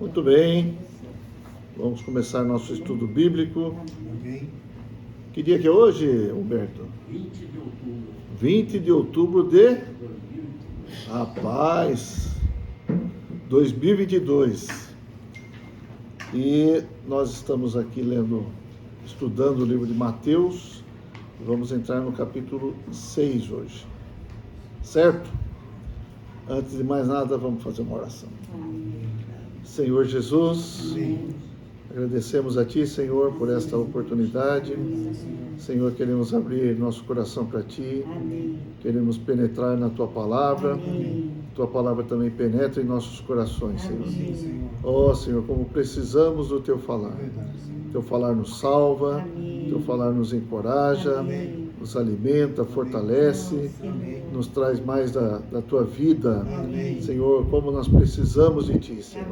Muito bem, vamos começar nosso estudo bíblico. Que dia que é hoje, Humberto? 20 de outubro de... Rapaz, 2022. E nós estamos aqui estudando o livro de Mateus. Vamos entrar no capítulo 6 hoje. Certo? Antes de mais nada, vamos fazer uma oração. Senhor Jesus, agradecemos a Ti, Senhor, por esta oportunidade. Senhor, queremos abrir nosso coração para Ti. Queremos penetrar na Tua Palavra. Tua Palavra também penetra em nossos corações, Senhor. Ó, Senhor, como precisamos do Teu falar. Teu falar nos salva, Teu falar nos encoraja, nos alimenta, fortalece, nos traz mais da Tua vida. Senhor, como nós precisamos de Ti, Senhor.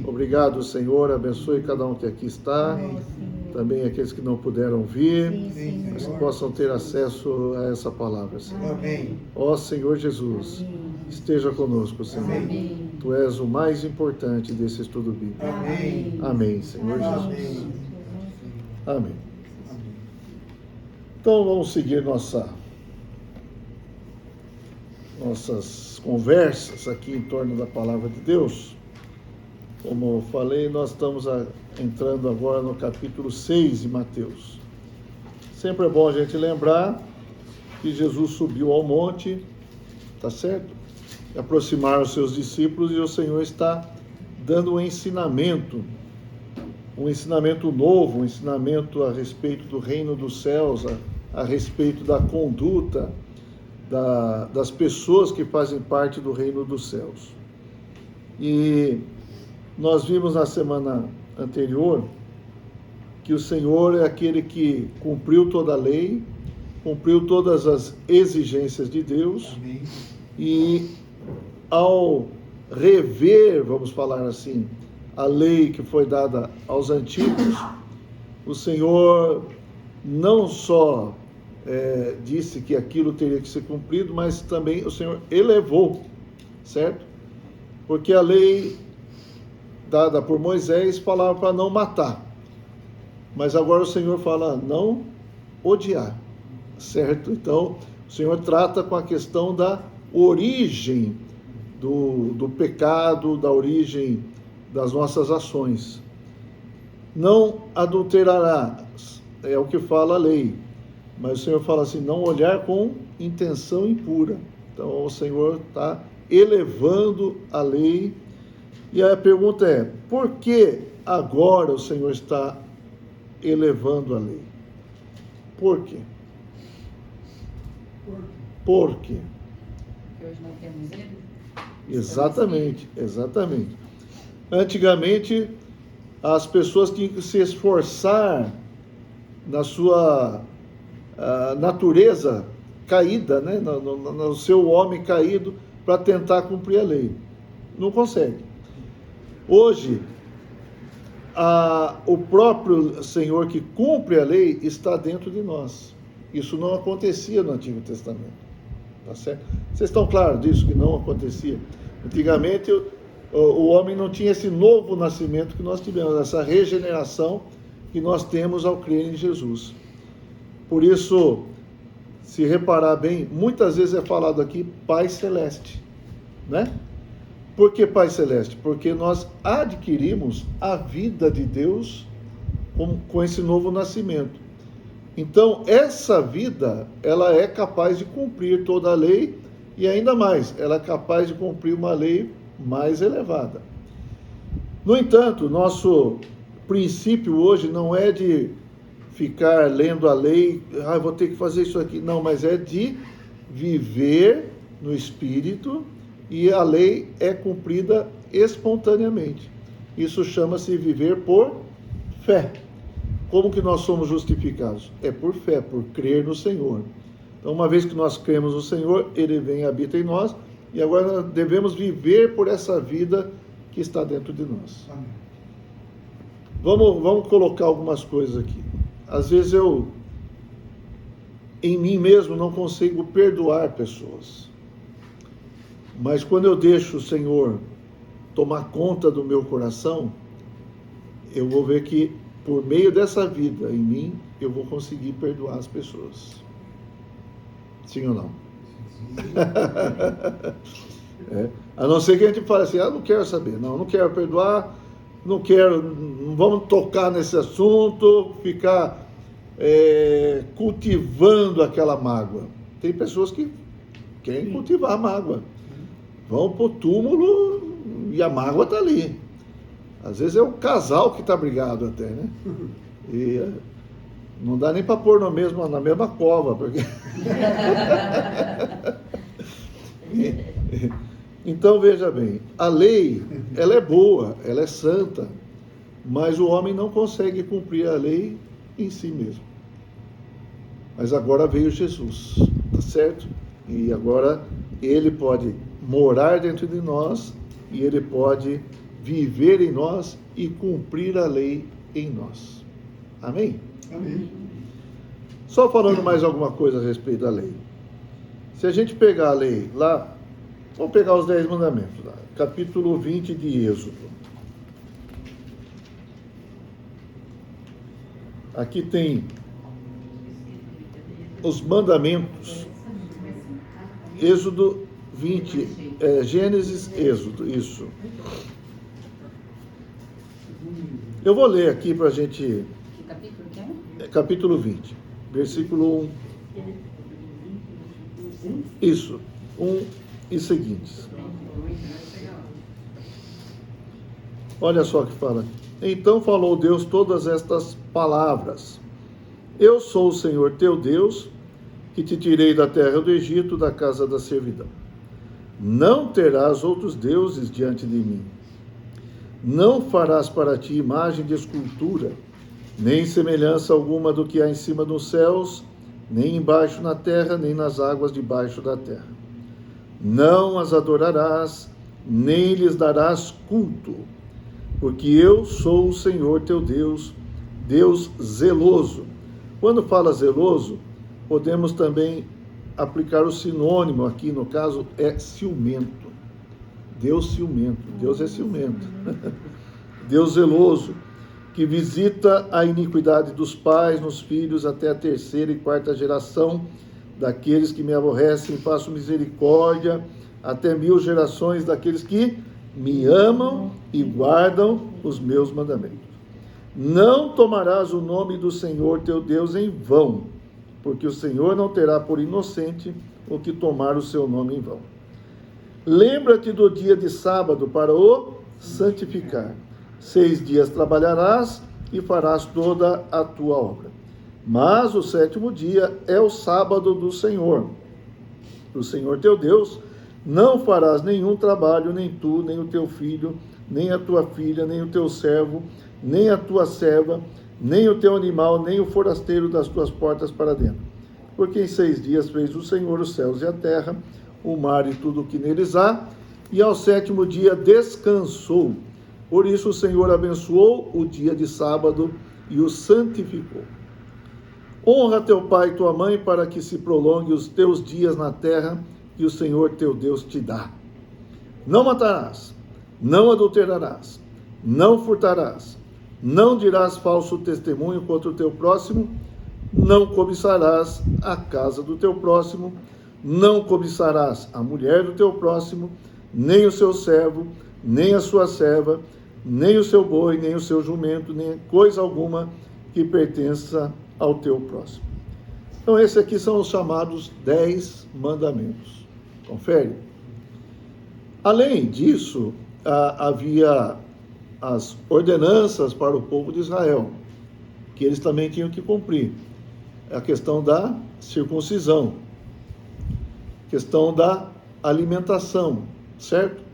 Obrigado, Senhor, abençoe cada um que aqui está, também aqueles que não puderam vir, mas que possam ter acesso a essa palavra, Senhor. Ó Senhor Jesus, esteja conosco, Senhor. Tu és o mais importante desse estudo bíblico. Amém, Senhor Jesus. Amém. Então vamos seguir nossas conversas aqui em torno da palavra de Deus. Como eu falei, nós estamos entrando agora no capítulo 6 de Mateus. Sempre é bom a gente lembrar que Jesus subiu ao monte, tá certo? E aproximaram os seus discípulos e o Senhor está dando um ensinamento novo, um ensinamento a respeito do reino dos céus, a respeito da conduta das pessoas que fazem parte do reino dos céus. E nós vimos na semana anterior que o Senhor é aquele que cumpriu toda a lei, cumpriu todas as exigências de Deus. Amém. E ao rever, vamos falar assim, a lei que foi dada aos antigos, o Senhor não só disse que aquilo teria que ser cumprido, mas também o Senhor elevou, certo? Porque a lei dada por Moisés falava para não matar, mas agora o Senhor fala não odiar, certo? Então o Senhor trata com a questão da origem do pecado, da origem das nossas ações. Não adulterarás, é o que fala a lei, mas o Senhor fala assim, não olhar com intenção impura. Então o Senhor está elevando a lei. E a pergunta é, por que agora o Senhor está elevando a lei? Por quê? Por quê? Porque hoje não temos ele? Exatamente. Antigamente, as pessoas tinham que se esforçar na sua natureza caída, né? No seu homem caído, para tentar cumprir a lei. Não consegue. Hoje, o próprio Senhor que cumpre a lei está dentro de nós. Isso não acontecia no Antigo Testamento. Tá certo? Vocês estão claros disso, que não acontecia? Antigamente, o homem não tinha esse novo nascimento que nós tivemos, essa regeneração que nós temos ao crer em Jesus. Por isso, se reparar bem, muitas vezes é falado aqui Pai Celeste, né? Por que Pai Celeste? Porque nós adquirimos a vida de Deus com esse novo nascimento. Então, essa vida, ela é capaz de cumprir toda a lei e ainda mais, ela é capaz de cumprir uma lei mais elevada. No entanto, nosso princípio hoje não é de ficar lendo a lei, vou ter que fazer isso aqui. Não, mas é de viver no Espírito e a lei é cumprida espontaneamente. Isso chama-se viver por fé. Como que nós somos justificados? É por fé, por crer no Senhor. Então, uma vez que nós cremos no Senhor, Ele vem e habita em nós, e agora nós devemos viver por essa vida que está dentro de nós. Amém. Vamos colocar algumas coisas aqui. Às vezes em mim mesmo, não consigo perdoar pessoas. Mas quando eu deixo o Senhor tomar conta do meu coração, eu vou ver que por meio dessa vida em mim, eu vou conseguir perdoar as pessoas. Sim ou não? A não ser que a gente fale assim, não quero saber, não quero perdoar, não vamos tocar nesse assunto, ficar cultivando aquela mágoa. Tem pessoas que querem cultivar a mágoa, vão pro túmulo e a mágoa está ali. Às vezes é um casal que está brigado até, né? E não dá nem para pôr na mesma cova, porque... Então, veja bem, a lei, ela é boa, ela é santa, mas o homem não consegue cumprir a lei em si mesmo. Mas agora veio Jesus, tá certo? E agora ele pode morar dentro de nós e ele pode viver em nós e cumprir a lei em nós. Amém? Amém. Só falando mais alguma coisa a respeito da lei. Se a gente pegar a lei lá, vamos pegar os 10 mandamentos lá, capítulo 20 de Êxodo. Aqui tem os mandamentos. Êxodo 20, Gênesis, Êxodo, isso. Eu vou ler aqui para a gente... Que capítulo que é? Capítulo 20, versículo 1. Isso, 1 e seguintes. Olha só o que fala. Então falou Deus todas estas palavras. Eu sou o Senhor teu Deus, que te tirei da terra do Egito, da casa da servidão. Não terás outros deuses diante de mim. Não farás para ti imagem de escultura, nem semelhança alguma do que há em cima dos céus, nem embaixo na terra, nem nas águas debaixo da terra. Não as adorarás, nem lhes darás culto, porque eu sou o Senhor teu Deus, Deus zeloso. Quando fala zeloso, podemos também aplicar o sinônimo aqui, no caso, é ciumento. Deus ciumento, Deus é ciumento. Deus zeloso, que visita a iniquidade dos pais nos filhos até a 3ª e 4ª geração daqueles que me aborrecem, e faço misericórdia até 1000 gerações daqueles que me amam e guardam os meus mandamentos. Não tomarás o nome do Senhor teu Deus em vão, porque o Senhor não terá por inocente o que tomar o seu nome em vão. Lembra-te do dia de sábado para o santificar. 6 dias trabalharás e farás toda a tua obra. Mas o 7º dia é o sábado do Senhor teu Deus. Não farás nenhum trabalho, nem tu, nem o teu filho, nem a tua filha, nem o teu servo, nem a tua serva, nem o teu animal, nem o forasteiro das tuas portas para dentro. Porque em 6 dias fez o Senhor os céus e a terra, o mar e tudo o que neles há, e ao 7º dia descansou. Por isso o Senhor abençoou o dia de sábado e o santificou. Honra teu pai e tua mãe, para que se prolongue os teus dias na terra que o Senhor teu Deus te dá. Não matarás, não adulterarás, não furtarás, não dirás falso testemunho contra o teu próximo, não cobiçarás a casa do teu próximo, não cobiçarás a mulher do teu próximo, nem o seu servo, nem a sua serva, nem o seu boi, nem o seu jumento, nem coisa alguma que pertença ao teu próximo. Então, esses aqui são os chamados 10 mandamentos. Confere? Além disso, havia as ordenanças para o povo de Israel, que eles também tinham que cumprir. A questão da circuncisão, questão da alimentação, certo?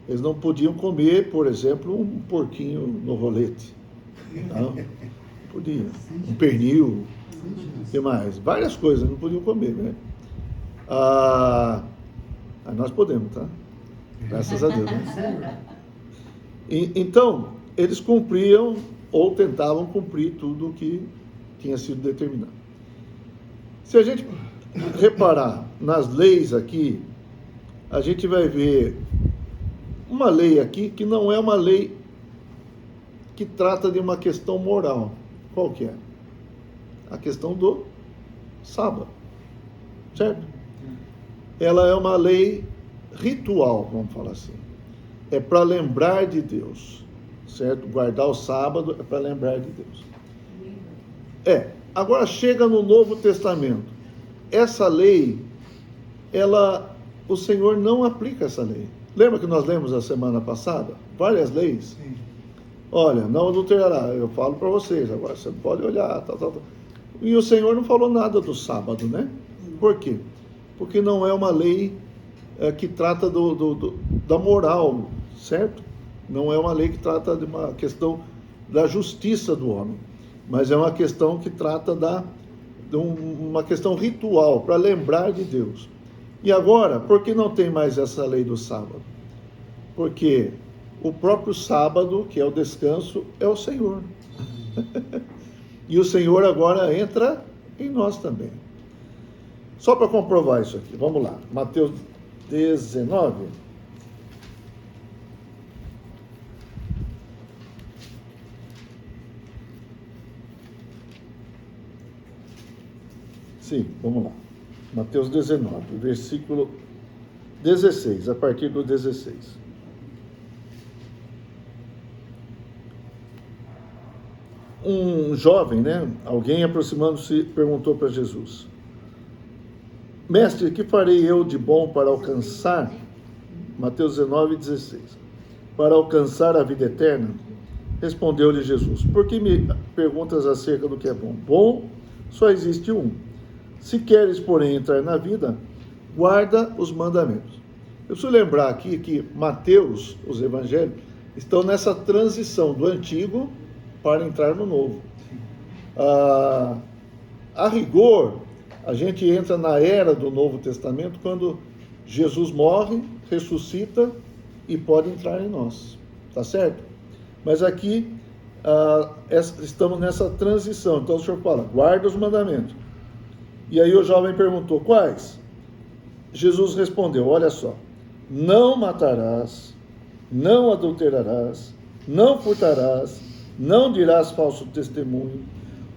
Eles não podiam comer, por exemplo, um porquinho no rolete. Não podiam. Um pernil, o que mais? Várias coisas não podiam comer, né? Nós podemos, tá? Graças a Deus, né? Então, eles cumpriam ou tentavam cumprir tudo o que tinha sido determinado. Se a gente reparar nas leis aqui, a gente vai ver uma lei aqui que não é uma lei que trata de uma questão moral. Qual que é? A questão do sábado, certo? Ela é uma lei ritual, vamos falar assim. É para lembrar de Deus, certo? Guardar o sábado é para lembrar de Deus. Agora chega no Novo Testamento. Essa lei, o Senhor não aplica essa lei. Lembra que nós lemos a semana passada? Várias leis. Sim. Olha, não adulterará. Eu falo para vocês, agora você não pode olhar, tal. E o Senhor não falou nada do sábado, né? Por quê? Porque não é uma lei que trata da moral, certo? Não é uma lei que trata de uma questão da justiça do homem, mas é uma questão que trata de uma questão ritual, para lembrar de Deus. E agora, por que não tem mais essa lei do sábado? Porque o próprio sábado, que é o descanso, é o Senhor. E o Senhor agora entra em nós também. Só para comprovar isso aqui, vamos lá. Mateus 19. Sim, vamos lá. Mateus 19, versículo 16, a partir do 16. Um jovem, alguém aproximando-se, perguntou para Jesus: Mestre, que farei eu de bom para alcançar, Mateus 19, 16, para alcançar a vida eterna? Respondeu-lhe Jesus: Por que me perguntas acerca do que é bom? Bom só existe um. Se queres, porém, entrar na vida, guarda os mandamentos. Eu preciso lembrar aqui que Mateus, os evangelhos, estão nessa transição do antigo para entrar no novo. A rigor, a gente entra na era do Novo Testamento quando Jesus morre, ressuscita e pode entrar em nós. Tá certo? Mas aqui estamos nessa transição. Então o Senhor fala, guarda os mandamentos. E aí o jovem perguntou, quais? Jesus respondeu, olha só, não matarás, não adulterarás, não furtarás, não dirás falso testemunho,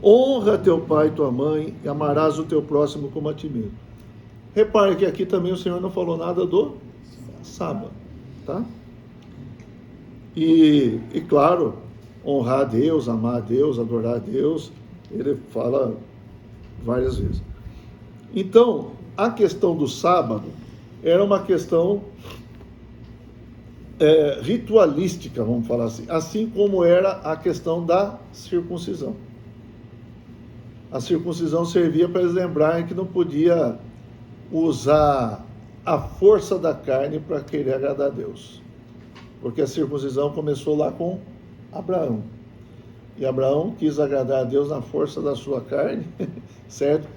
honra teu pai e tua mãe e amarás o teu próximo como a ti mesmo. Repare que aqui também o Senhor não falou nada do sábado, tá? E claro, honrar a Deus, amar a Deus, adorar a Deus, ele fala várias vezes. Então, a questão do sábado era uma questão ritualística, vamos falar assim como era a questão da circuncisão. A circuncisão servia para eles lembrarem que não podia usar a força da carne para querer agradar a Deus. Porque a circuncisão começou lá com Abraão. E Abraão quis agradar a Deus na força da sua carne, certo?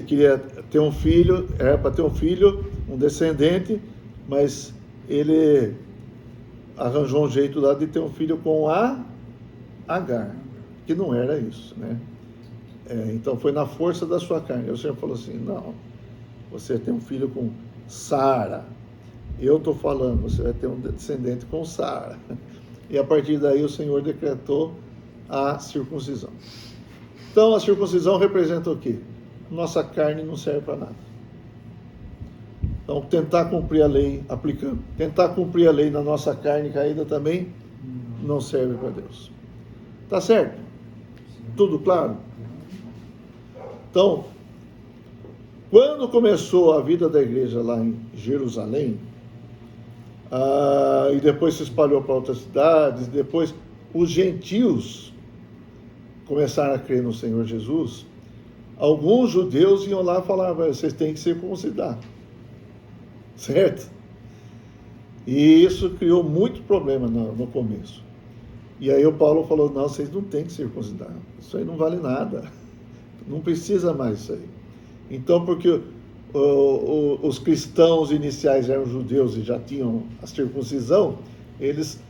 Queria ter um filho, era para ter um filho, um descendente, mas ele arranjou um jeito lá de ter um filho com a Agar, que não era isso, né? Então foi na força da sua carne. E o Senhor falou assim, não, você tem um filho com Sara. Eu estou falando, você vai ter um descendente com Sara. E a partir daí o Senhor decretou a circuncisão. Então a circuncisão representa o quê? Nossa carne não serve para nada. Então tentar cumprir a lei, aplicando, tentar cumprir a lei na nossa carne caída também não serve para Deus. Tá certo? Tudo claro? Então, quando começou a vida da igreja lá em Jerusalém, e depois se espalhou para outras cidades, depois os gentios começaram a crer no Senhor Jesus, alguns judeus iam lá e falavam, vocês têm que circuncidar, certo? E isso criou muito problema no começo. E aí o Paulo falou, não, vocês não têm que circuncidar, isso aí não vale nada, não precisa mais isso aí. Então, porque os cristãos iniciais eram judeus e já tinham a circuncisão, eles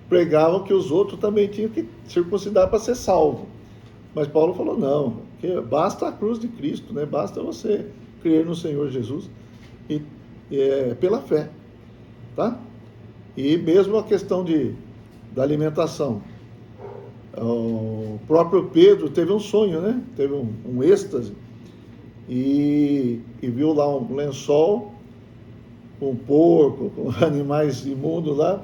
pregavam que os outros também tinham que circuncidar para ser salvo. Mas Paulo falou, não, que basta a cruz de Cristo, né? Basta você crer no Senhor Jesus e pela fé, tá? E mesmo a questão da alimentação. O próprio Pedro teve um sonho, né? Teve um êxtase e viu lá um lençol com porco, com animais imundos lá,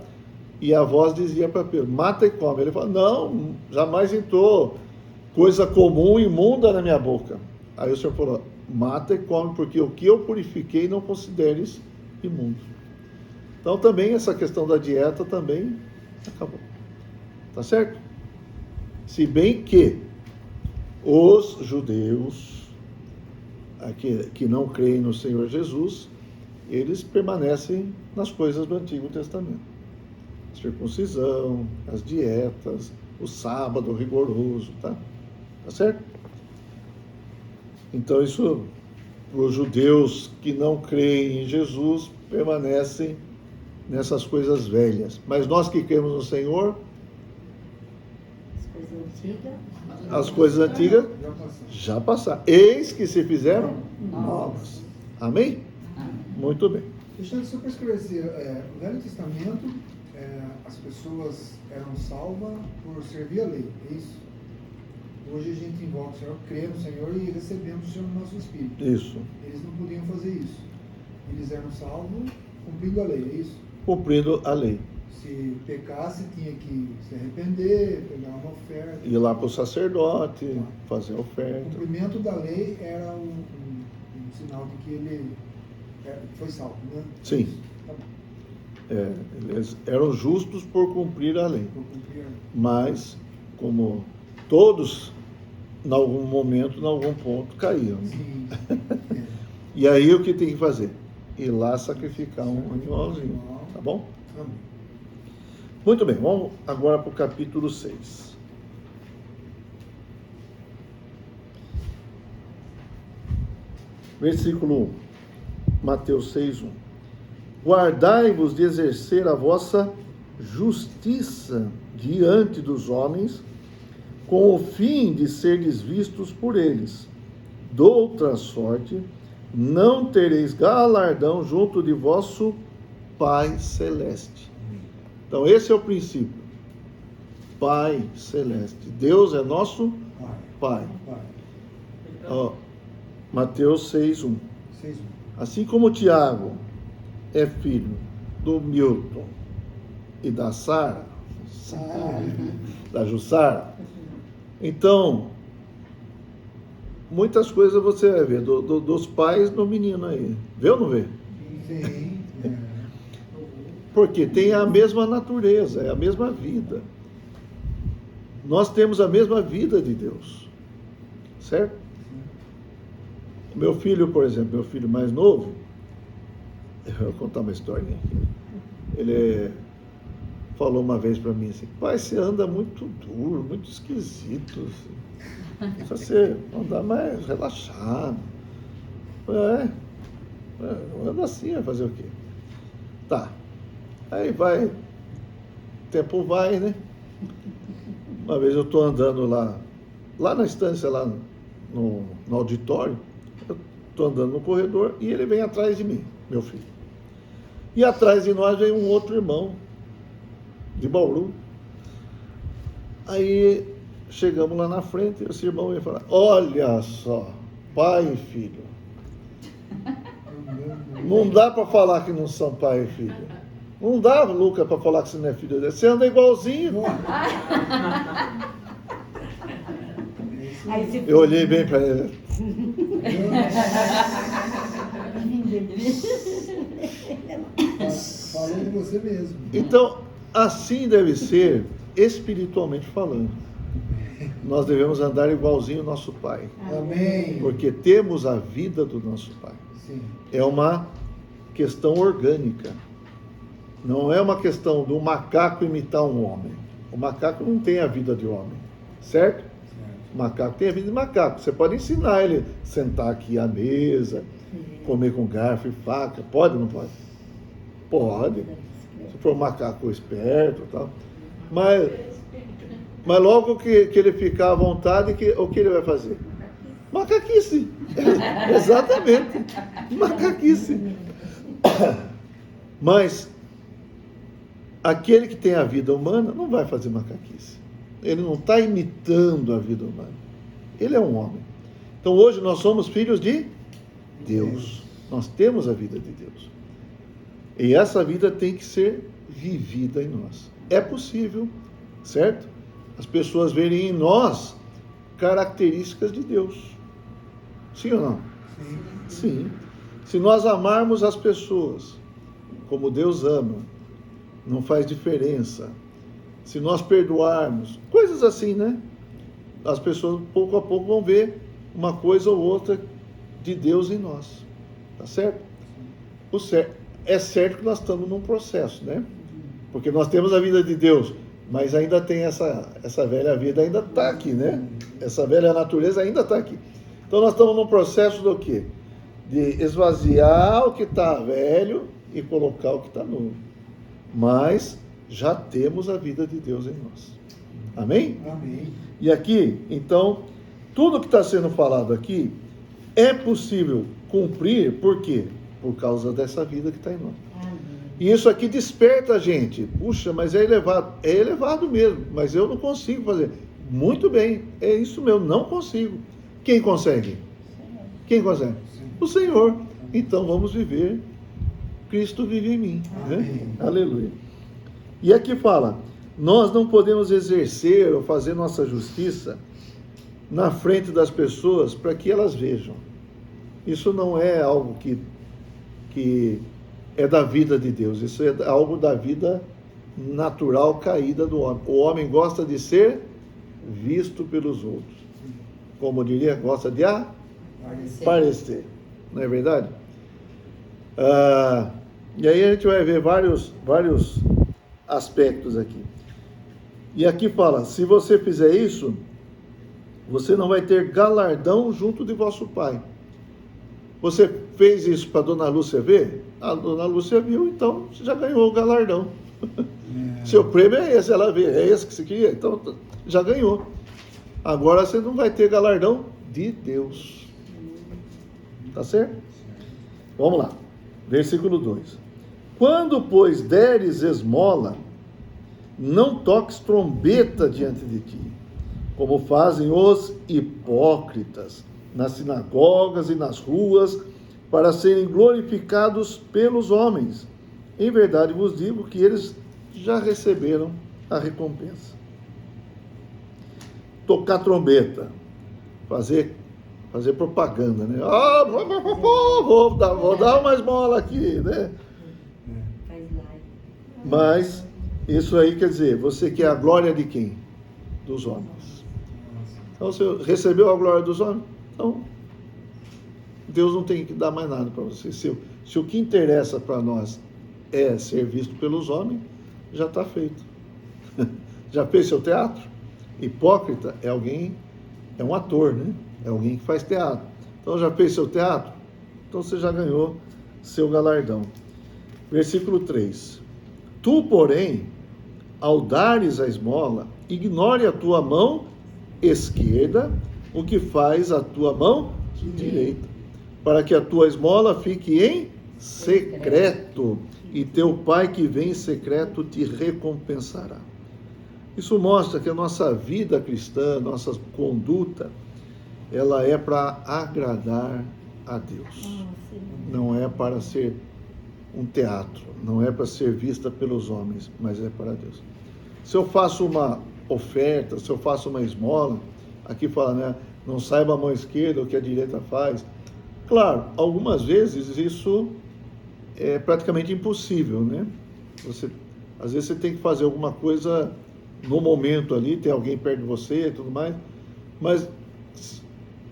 e a voz dizia para Pedro: mata e come. Ele falou: não, jamais entrou coisa comum, imunda na minha boca. Aí o Senhor falou: mata e come, porque o que eu purifiquei não consideres imundo. Então também essa questão da dieta também acabou. Tá certo? Se bem que os judeus que não creem no Senhor Jesus, eles permanecem nas coisas do Antigo Testamento. A circuncisão, as dietas, o sábado rigoroso, tá? Tá certo? Então isso, os judeus que não creem em Jesus, permanecem nessas coisas velhas. Mas nós que cremos no Senhor, as coisas antigas já passaram. Eis que se fizeram novas. Amém? Muito bem. Deixa eu só para esclarecer, no Velho Testamento, as pessoas eram salvas por servir a lei, é isso? Hoje a gente invoca o Senhor, crê no Senhor e recebemos o Senhor no nosso espírito. Isso. Eles não podiam fazer isso. Eles eram salvos cumprindo a lei, é isso? Cumprindo a lei. Se pecasse, tinha que se arrepender, pegar uma oferta. Ir lá para o sacerdote, fazer a O oferta. cumprimento da lei era um sinal de que ele foi salvo, né? Sim. Tá bom. Eles eram justos por cumprir a lei. Por cumprir a lei. Mas, como todos, em algum momento, em algum ponto, caíam. Sim. E aí o que tem que fazer? Ir lá sacrificar um animalzinho. Tá bom? Amém. Muito bem, vamos agora para o capítulo 6. Versículo 1. Mateus 6:1. Guardai-vos de exercer a vossa justiça diante dos homens, com o fim de serdes vistos por eles. De outra sorte, não tereis galardão junto de vosso Pai Celeste. Então, esse é o princípio. Pai Celeste. Deus é nosso Pai. Ó, Mateus 6:1. 6:1. Assim como Tiago é filho do Milton e da Sara, da Jussara, então, muitas coisas você vai ver dos pais no menino aí. Vê ou não vê? Sim. Porque tem a mesma natureza, é a mesma vida. Nós temos a mesma vida de Deus. Certo? O meu filho, por exemplo, meu filho mais novo, eu vou contar uma historinha aqui. Ele falou uma vez para mim assim: pai, você anda muito duro, muito esquisito. Assim. Precisa você andar mais relaxado. Anda assim, vai fazer o quê? Tá. Aí vai, o tempo vai, né? Uma vez eu estou andando lá na estância, lá no auditório, eu estou andando no corredor e ele vem atrás de mim, meu filho. E atrás de nós vem um outro irmão, de Bauru. Aí chegamos lá na frente e esse irmão vem falar: olha só, pai e filho. Não dá para falar que não são pai e filho. Não dá, Lucas, para falar que você não é filho dele. Você anda igualzinho. Eu olhei bem para ele. Falou de você mesmo. Então, assim deve ser espiritualmente falando. Nós devemos andar igualzinho ao nosso Pai. Amém. Porque temos a vida do nosso Pai. Sim. É uma questão orgânica. Não é uma questão do macaco imitar um homem. O macaco não tem a vida de homem, certo? O macaco tem a vida de macaco. Você pode ensinar ele a sentar aqui à mesa, comer com garfo e faca. Pode ou não pode? Pode. Se for um macaco esperto e tal. Mas logo que ele ficar à vontade, o que ele vai fazer? Macaquice. Exatamente. Macaquice. Mas aquele que tem a vida humana não vai fazer macaquice. Ele não está imitando a vida humana. Ele é um homem. Então hoje nós somos filhos de Deus. Nós temos a vida de Deus. E essa vida tem que ser vivida em nós. É possível, certo? As pessoas verem em nós características de Deus. Sim ou não? Sim. Se nós amarmos as pessoas como Deus ama, não faz diferença. Se nós perdoarmos, coisas assim, né? As pessoas pouco a pouco vão ver uma coisa ou outra de Deus em nós. Tá certo? É certo que nós estamos num processo, né? Porque nós temos a vida de Deus, mas ainda tem essa velha vida, ainda está aqui, né? Essa velha natureza ainda está aqui. Então nós estamos num processo do quê? De esvaziar o que está velho e colocar o que está novo. Mas já temos a vida de Deus em nós. Amém? Amém. E aqui, então, tudo que está sendo falado aqui é possível cumprir, por quê? Por causa dessa vida que está em nós. E isso aqui desperta a gente. Puxa, mas é elevado. É elevado mesmo, mas eu não consigo fazer. Muito bem, é isso mesmo, não consigo. Quem consegue? Quem consegue? O Senhor. Então vamos viver. Cristo vive em mim. Né? Aleluia. E aqui fala, nós não podemos exercer ou fazer nossa justiça na frente das pessoas para que elas vejam. Isso não é algo que é da vida de Deus, isso é algo da vida natural caída do homem. O homem gosta de ser visto pelos outros. Como eu diria, gosta de aparecer. Não é verdade? E aí a gente vai ver vários aspectos aqui. E aqui fala, se você fizer isso, você não vai ter galardão junto de vosso Pai. Você fez isso para a Dona Lúcia ver? A Dona Lúcia viu, então você já ganhou o galardão. Seu prêmio é esse, ela vê, é esse que você queria, então já ganhou. Agora você não vai ter galardão de Deus. Tá certo? Vamos lá. Versículo 2. Quando, pois, deres esmola, não toques trombeta diante de ti, como fazem os hipócritas, nas sinagogas e nas ruas, para serem glorificados pelos homens. Em verdade vos digo que eles já receberam a recompensa. Tocar trombeta, fazer propaganda, né? Vou dar uma esmola aqui, né? Mas isso aí quer dizer, você quer a glória de quem? Dos homens. Então você recebeu a glória dos homens? Então Deus não tem que dar mais nada para você. Se o que interessa para nós é ser visto pelos homens, já está feito. Já fez seu teatro? Hipócrita é um ator, né? É alguém que faz teatro. Então já fez seu teatro? Então você já ganhou seu galardão. Versículo 3. Tu, porém, ao dares a esmola, ignore a tua mão esquerda o que faz a tua mão direita, para que a tua esmola fique em secreto, e teu Pai que vem em secreto te recompensará. Isso mostra que a nossa vida cristã, nossa conduta, ela é para agradar a Deus. Não é para ser um teatro, não é para ser vista pelos homens, mas é para Deus. Se eu faço uma oferta, se eu faço uma esmola, aqui fala, né? Não saiba a mão esquerda o que a direita faz. Claro, algumas vezes isso é praticamente impossível, né? Às vezes você tem que fazer alguma coisa no momento ali, tem alguém perto de você e tudo mais, mas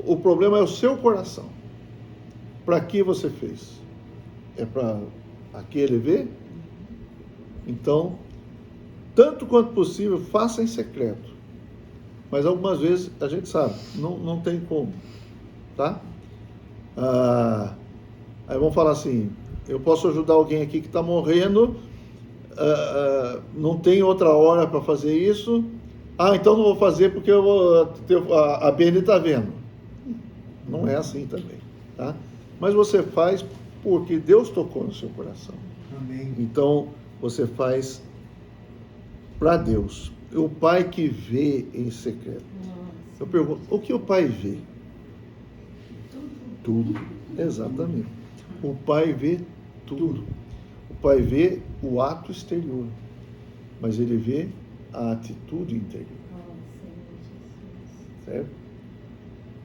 o problema é o seu coração. Para que você fez? É para aquele ver? Então, tanto quanto possível, faça em secreto. Mas algumas vezes, a gente sabe, não tem como, tá? Aí vamos falar assim, eu posso ajudar alguém aqui que está morrendo, não tem outra hora para fazer isso, então não vou fazer porque a Bene está vendo. Não é assim também, tá? Mas você faz porque Deus tocou no seu coração. Amém. Então, você faz para Deus. O Pai que vê em secreto. Eu pergunto, o que o Pai vê? Tudo. Exatamente. O Pai vê tudo. O Pai vê o ato exterior, mas ele vê a atitude interior. Certo?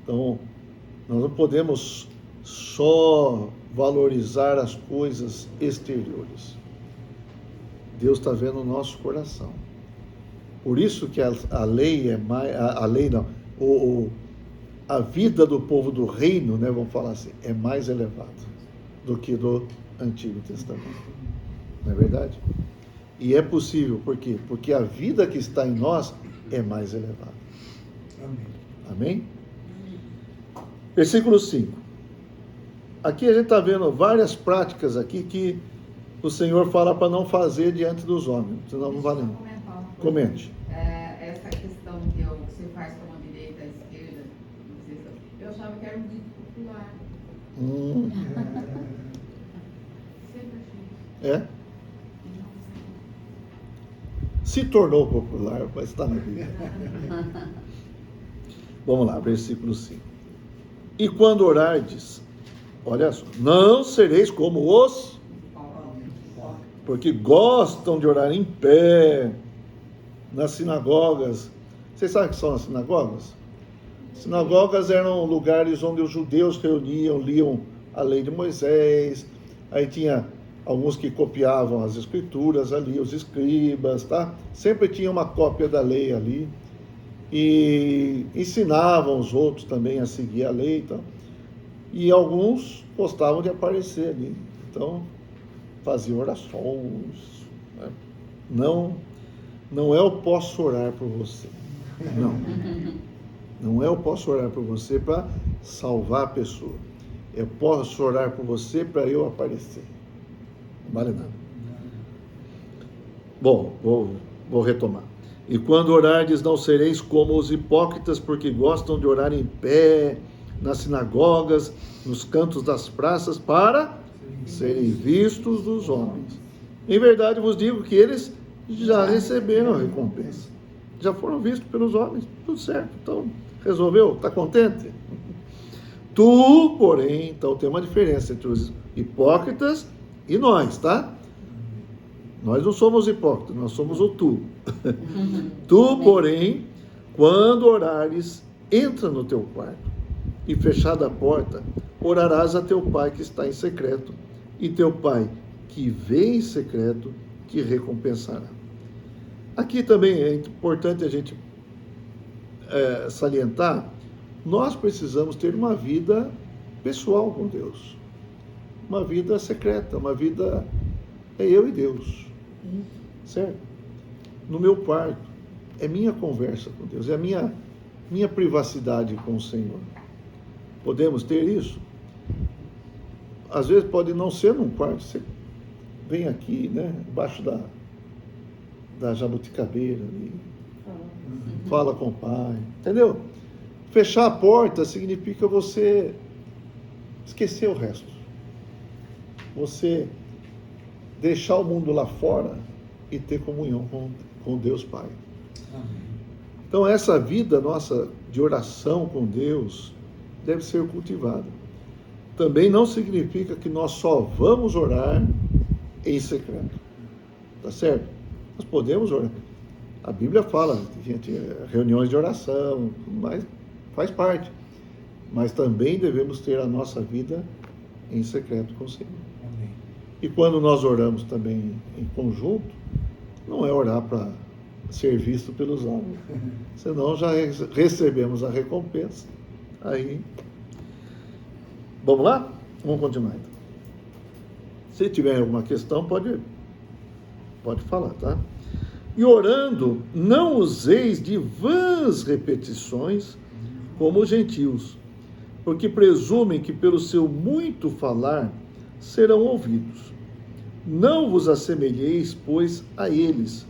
Então, nós não podemos só valorizar as coisas exteriores. Deus está vendo o nosso coração. Por isso que a lei é mais... A lei não. A vida do povo do reino, né, vamos falar assim, é mais elevada do que do Antigo Testamento. Não é verdade? E é possível, por quê? Porque a vida que está em nós é mais elevada. Amém. Amém? Versículo 5. Aqui a gente está vendo várias práticas aqui que o Senhor fala para não fazer diante dos homens, senão não vale não. Comente. Essa questão que você faz com a direita, a esquerda, eu achava que era um dito popular. Sempre achei. É? Se tornou popular, mas está na Bíblia. Vamos lá, versículo 5. E quando orardes, olha só, não sereis como os, porque gostam de orar em pé, nas sinagogas. Vocês sabem o que são as sinagogas? Sinagogas eram lugares onde os judeus reuniam, liam a lei de Moisés, aí tinha alguns que copiavam as escrituras ali, os escribas, tá? Sempre tinha uma cópia da lei ali, e ensinavam os outros também a seguir a lei, então. E alguns gostavam de aparecer ali, então faziam orações, né? Não é eu posso orar por você, não é eu posso orar por você para salvar a pessoa, eu posso orar por você para eu aparecer, não vale nada. Bom, vou retomar. E quando orardes, não sereis como os hipócritas, porque gostam de orar em pé, nas sinagogas, nos cantos das praças, para serem vistos dos homens. Em verdade vos digo que eles já receberam a recompensa. Já foram vistos pelos homens. Tudo certo. Então, resolveu? Está contente? Tu, porém, então tem uma diferença entre os hipócritas e nós, tá? Nós não somos hipócritas, nós somos o tu. Tu, porém, quando orares, entra no teu quarto e fechada a porta, orarás a teu pai que está em secreto, e teu pai que vê em secreto te recompensará. Aqui também é importante a gente salientar, nós precisamos ter uma vida pessoal com Deus, uma vida secreta, uma vida é eu e Deus, certo? No meu quarto, é minha conversa com Deus, é a minha privacidade com o Senhor. Podemos ter isso? Às vezes pode não ser num quarto, você vem aqui, né, embaixo da jabuticabeira ali, fala com o Pai, entendeu? Fechar a porta significa você esquecer o resto, você deixar o mundo lá fora e ter comunhão com Deus Pai. Então essa vida nossa de oração com Deus deve ser cultivada. Também não significa que nós só vamos orar em secreto, tá certo? Nós podemos orar. A Bíblia fala, gente, reuniões de oração, mas faz parte. Mas também devemos ter a nossa vida em secreto com o Senhor. Amém. E quando nós oramos também em conjunto, não é orar para ser visto pelos homens, senão já recebemos a recompensa. Aí, vamos lá? Vamos continuar então. Se tiver alguma questão, pode falar, tá? E orando, não useis de vãs repetições como os gentios, porque presumem que pelo seu muito falar serão ouvidos. Não vos assemelheis, pois, a eles,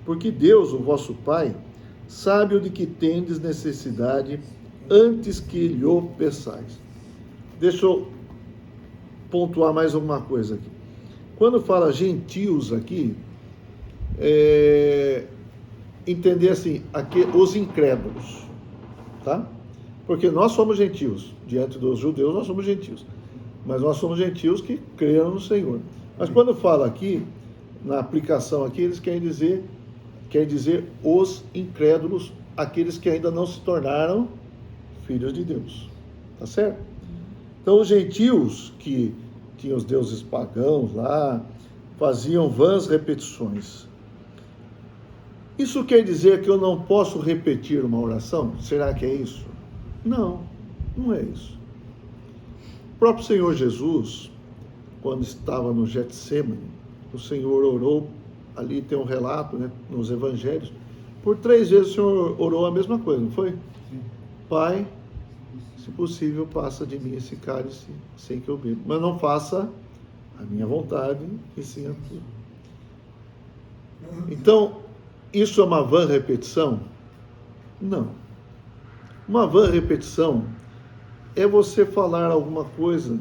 porque Deus, o vosso Pai, sabe o de que tendes necessidade antes que lhe peçais. Deixa eu pontuar mais alguma coisa aqui. Quando fala gentios aqui, entender assim, aqui, os incrédulos, tá? Porque nós somos gentios, diante dos judeus nós somos gentios, mas nós somos gentios que creram no Senhor. Mas quando fala aqui, na aplicação aqui, eles quer dizer os incrédulos, aqueles que ainda não se tornaram filhos de Deus, tá certo? Então os gentios que tinham os deuses pagãos lá, faziam vãs repetições. Isso quer dizer que eu não posso repetir uma oração? Será que é isso? Não, não é isso. O próprio Senhor Jesus, quando estava no Getsemane, o Senhor orou, ali tem um relato, né, nos evangelhos, por 3 vezes o Senhor orou a mesma coisa, não foi? Sim. Pai, se possível, passa de mim esse cálice sem que eu beba, mas não faça a minha vontade e sim a tua. Então, isso é uma vã repetição? Não. Uma vã repetição é você falar alguma coisa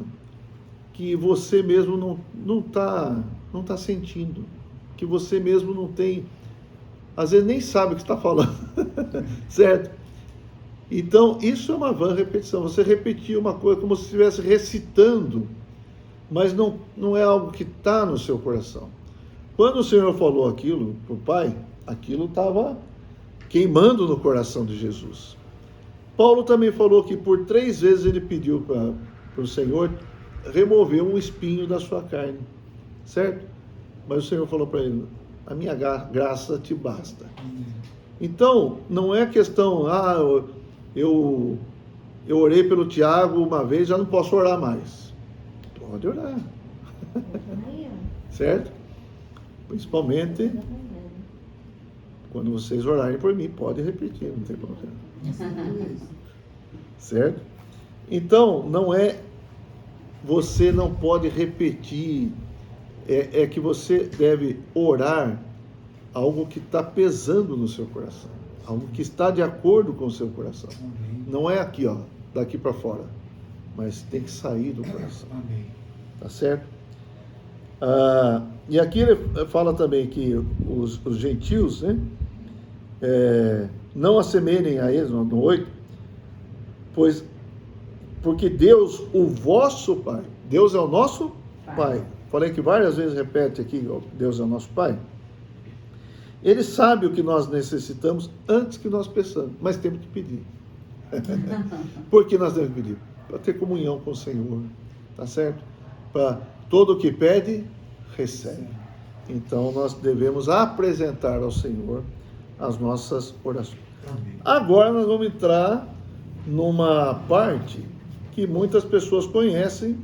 que você mesmo não tá sentindo, que você mesmo não tem, às vezes nem sabe o que está falando, certo? Então, isso é uma vã repetição, você repetir uma coisa como se estivesse recitando, mas não é algo que está no seu coração. Quando o Senhor falou aquilo para o Pai, aquilo estava queimando no coração de Jesus. Paulo também falou que por 3 vezes ele pediu para o Senhor remover um espinho da sua carne, certo? Mas o Senhor falou para ele, a minha graça te basta. Então, não é questão, eu orei pelo Tiago uma vez, já não posso orar mais. Pode orar. Certo? Principalmente quando vocês orarem por mim, pode repetir, não tem problema. Certo? Então, você não pode repetir, é que você deve orar algo que está pesando no seu coração, algo que está de acordo com o seu coração. Amém. Não é aqui, daqui para fora, mas tem que sair do coração. Amém. Tá certo? E aqui ele fala também que os gentios, né, não assemelhem a eles, no 8, porque Deus, o vosso Pai, Deus é o nosso Pai. Falei que várias vezes repete aqui, Deus é o nosso Pai. Ele sabe o que nós necessitamos antes que nós peçamos, mas temos que pedir. Por que nós devemos pedir? Para ter comunhão com o Senhor, tá certo? Para todo o que pede, recebe. Então nós devemos apresentar ao Senhor as nossas orações. Amém. Agora nós vamos entrar numa parte que muitas pessoas conhecem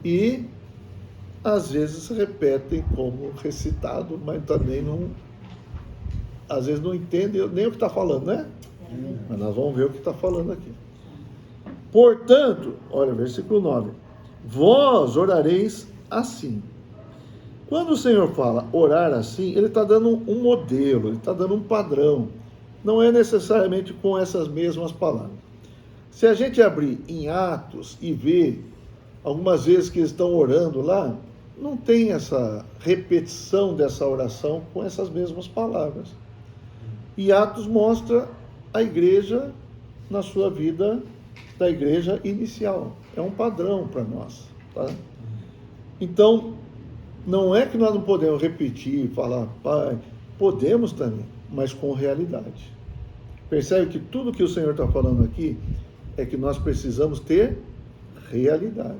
e às vezes repetem como recitado, mas também às vezes não entendem nem o que está falando, né? Mas nós vamos ver o que está falando aqui. Portanto, olha, versículo 9. Vós orareis assim. Quando o Senhor fala orar assim, ele está dando um modelo, ele está dando um padrão. Não é necessariamente com essas mesmas palavras. Se a gente abrir em Atos e ver algumas vezes que eles estão orando lá, não tem essa repetição dessa oração com essas mesmas palavras. E Atos mostra a igreja na sua vida da igreja inicial. É um padrão para nós. Tá? Então, não é que nós não podemos repetir, falar, Pai, podemos também, mas com realidade. Percebe que tudo que o Senhor está falando aqui é que nós precisamos ter realidade,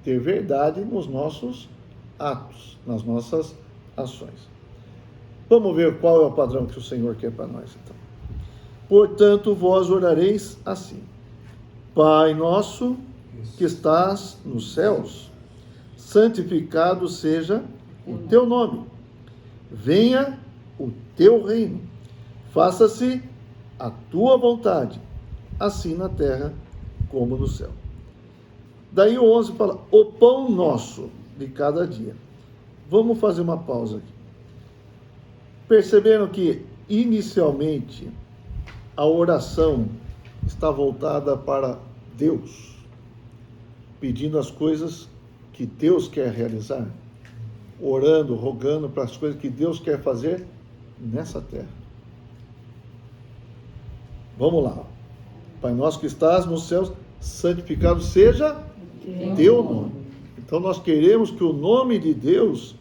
ter verdade nos nossos atos, nas nossas ações. Vamos ver qual é o padrão que o Senhor quer para nós, então. Portanto, vós orareis assim: Pai nosso que estás nos céus, santificado seja o teu nome. Venha o teu reino. Faça-se a tua vontade, assim na terra como no céu. Daí o 11 fala, o pão nosso de cada dia. Vamos fazer uma pausa aqui. Perceberam que, inicialmente, a oração está voltada para Deus, pedindo as coisas que Deus quer realizar, orando, rogando para as coisas que Deus quer fazer nessa terra. Vamos lá. Pai nosso que estás nos céus, santificado seja teu nome. Então nós queremos que o nome de Deus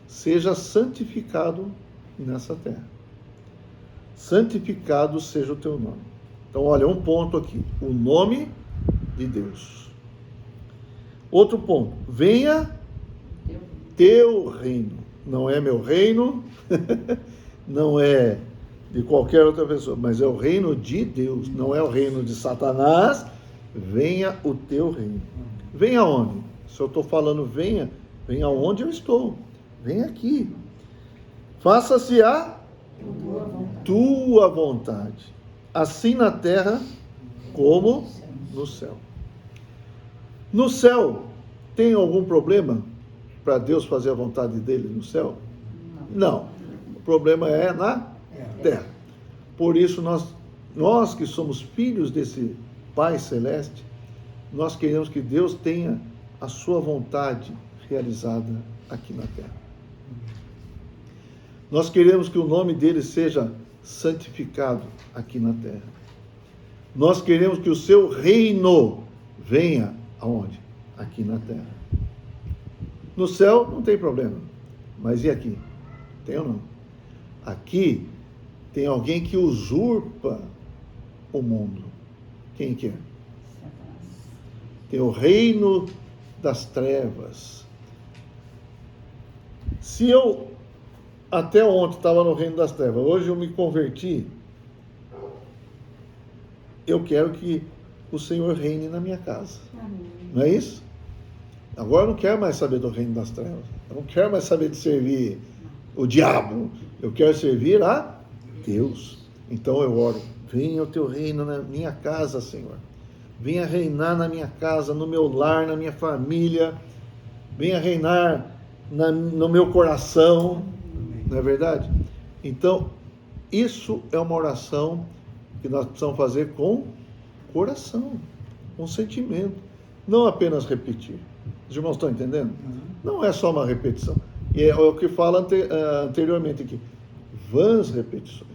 seja santificado nessa terra. Santificado seja o teu nome. Então olha, um ponto aqui, o nome de Deus. Outro ponto, venha teu reino. Não é meu reino, não é de qualquer outra pessoa, mas é o reino de Deus, não é o reino de Satanás. Venha o teu reino. Venha onde? Se eu estou falando venha, venha onde eu estou. Venha aqui. Faça-se a tua vontade, assim na terra como no céu. No céu, tem algum problema para Deus fazer a vontade dele no céu? Não. O problema é na terra. Por isso, nós que somos filhos desse Pai Celeste, nós queremos que Deus tenha a sua vontade realizada aqui na terra. Nós queremos que o nome dele seja santificado aqui na terra. Nós queremos que o seu reino venha aonde? Aqui na terra. No céu não tem problema, mas e aqui? Tem ou não? Aqui tem alguém que usurpa o mundo. Quem que é? Tem o reino das trevas. Se eu até ontem estava no reino das trevas, hoje eu me converti, eu quero que o Senhor reine na minha casa. Não é isso? Agora eu não quero mais saber do reino das trevas. Eu não quero mais saber de servir o diabo. Eu quero servir a Deus. Então eu oro, venha o teu reino na minha casa, Senhor. Venha reinar na minha casa, no meu lar, na minha família. Venha reinar no meu coração. Não é verdade? Então, isso é uma oração que nós precisamos fazer com coração, com sentimento. Não apenas repetir. Os irmãos estão entendendo? Não é só uma repetição. E é o que fala anteriormente aqui. Vãs repetições.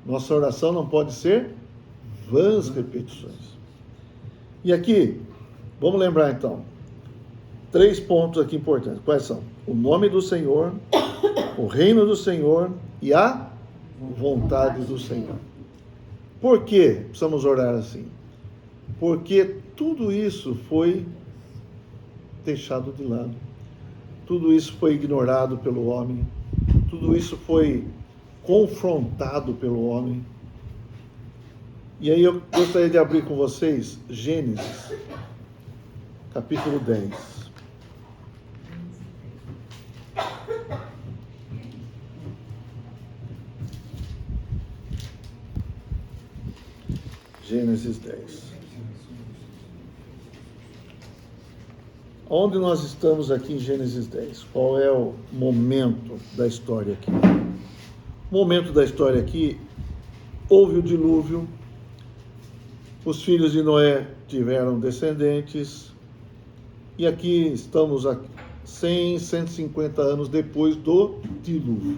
Nossa oração não pode ser vãs repetições. E aqui, vamos lembrar então, 3 pontos aqui importantes. Quais são? O nome do Senhor, o reino do Senhor e a vontade do Senhor. Por que precisamos orar assim? Porque tudo isso foi deixado de lado. Tudo isso foi ignorado pelo homem. Tudo isso foi confrontado pelo homem. E aí eu gostaria de abrir com vocês Gênesis, capítulo 10. Gênesis 10. Onde nós estamos aqui em Gênesis 10? Qual é o momento da história aqui? O momento da história aqui, houve o dilúvio, os filhos de Noé tiveram descendentes, e aqui estamos a 150 anos depois do dilúvio.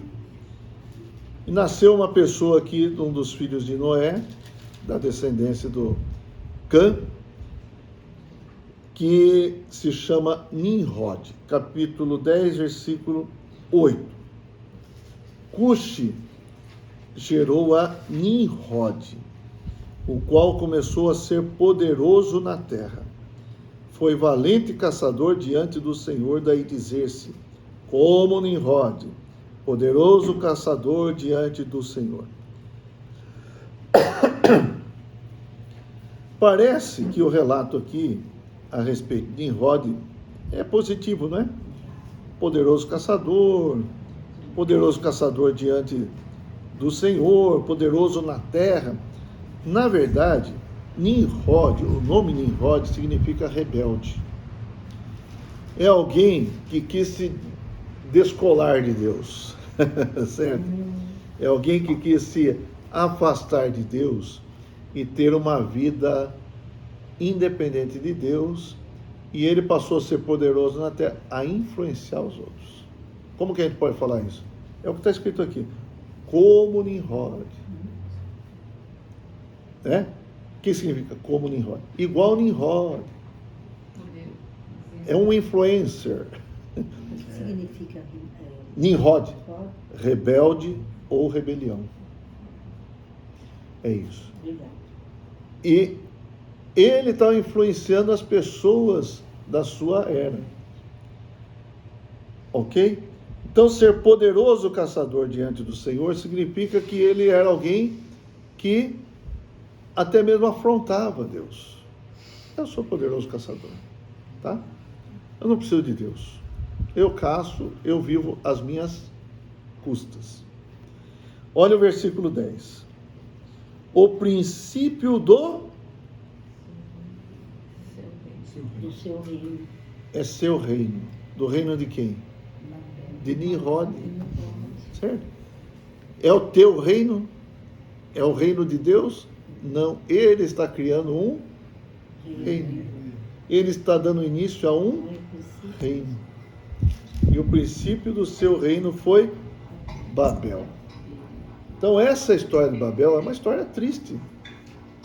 E nasceu uma pessoa aqui, um dos filhos de Noé, da descendência do Cã, que se chama Nimrod, capítulo 10, versículo 8. Cuxi gerou a Nimrod, o qual começou a ser poderoso na terra. Foi valente caçador diante do Senhor, daí dizer-se, como Nimrod, poderoso caçador diante do Senhor. Parece que o relato aqui a respeito de Nimrod é positivo, não é? Poderoso caçador diante do Senhor, poderoso na terra. Na verdade, Nimrod, o nome Nimrod significa rebelde. É alguém que quis se descolar de Deus, certo? É alguém que quis se afastar de Deus e ter uma vida independente de Deus, e ele passou a ser poderoso na terra, a influenciar os outros. Como que a gente pode falar isso? É o que está escrito aqui. Como Nimrod. né? O que significa? Como Nimrod. Igual Nimrod. É um influencer. O que significa Nimrod, rebelde ou rebelião. É isso. Obrigado. E ele está influenciando as pessoas da sua era. Ok? Então, ser poderoso caçador diante do Senhor significa que ele era alguém que até mesmo afrontava Deus. Eu sou poderoso caçador, tá? Eu não preciso de Deus. Eu caço, eu vivo às minhas custas. Olha o versículo 10. O princípio do seu reino. É seu reino. Do reino de quem? De Nimrod. Certo? É o teu reino? É o reino de Deus? Não. Ele está criando um reino. Ele está dando início a um reino. E o princípio do seu reino foi Babel. Então essa história de Babel é uma história triste,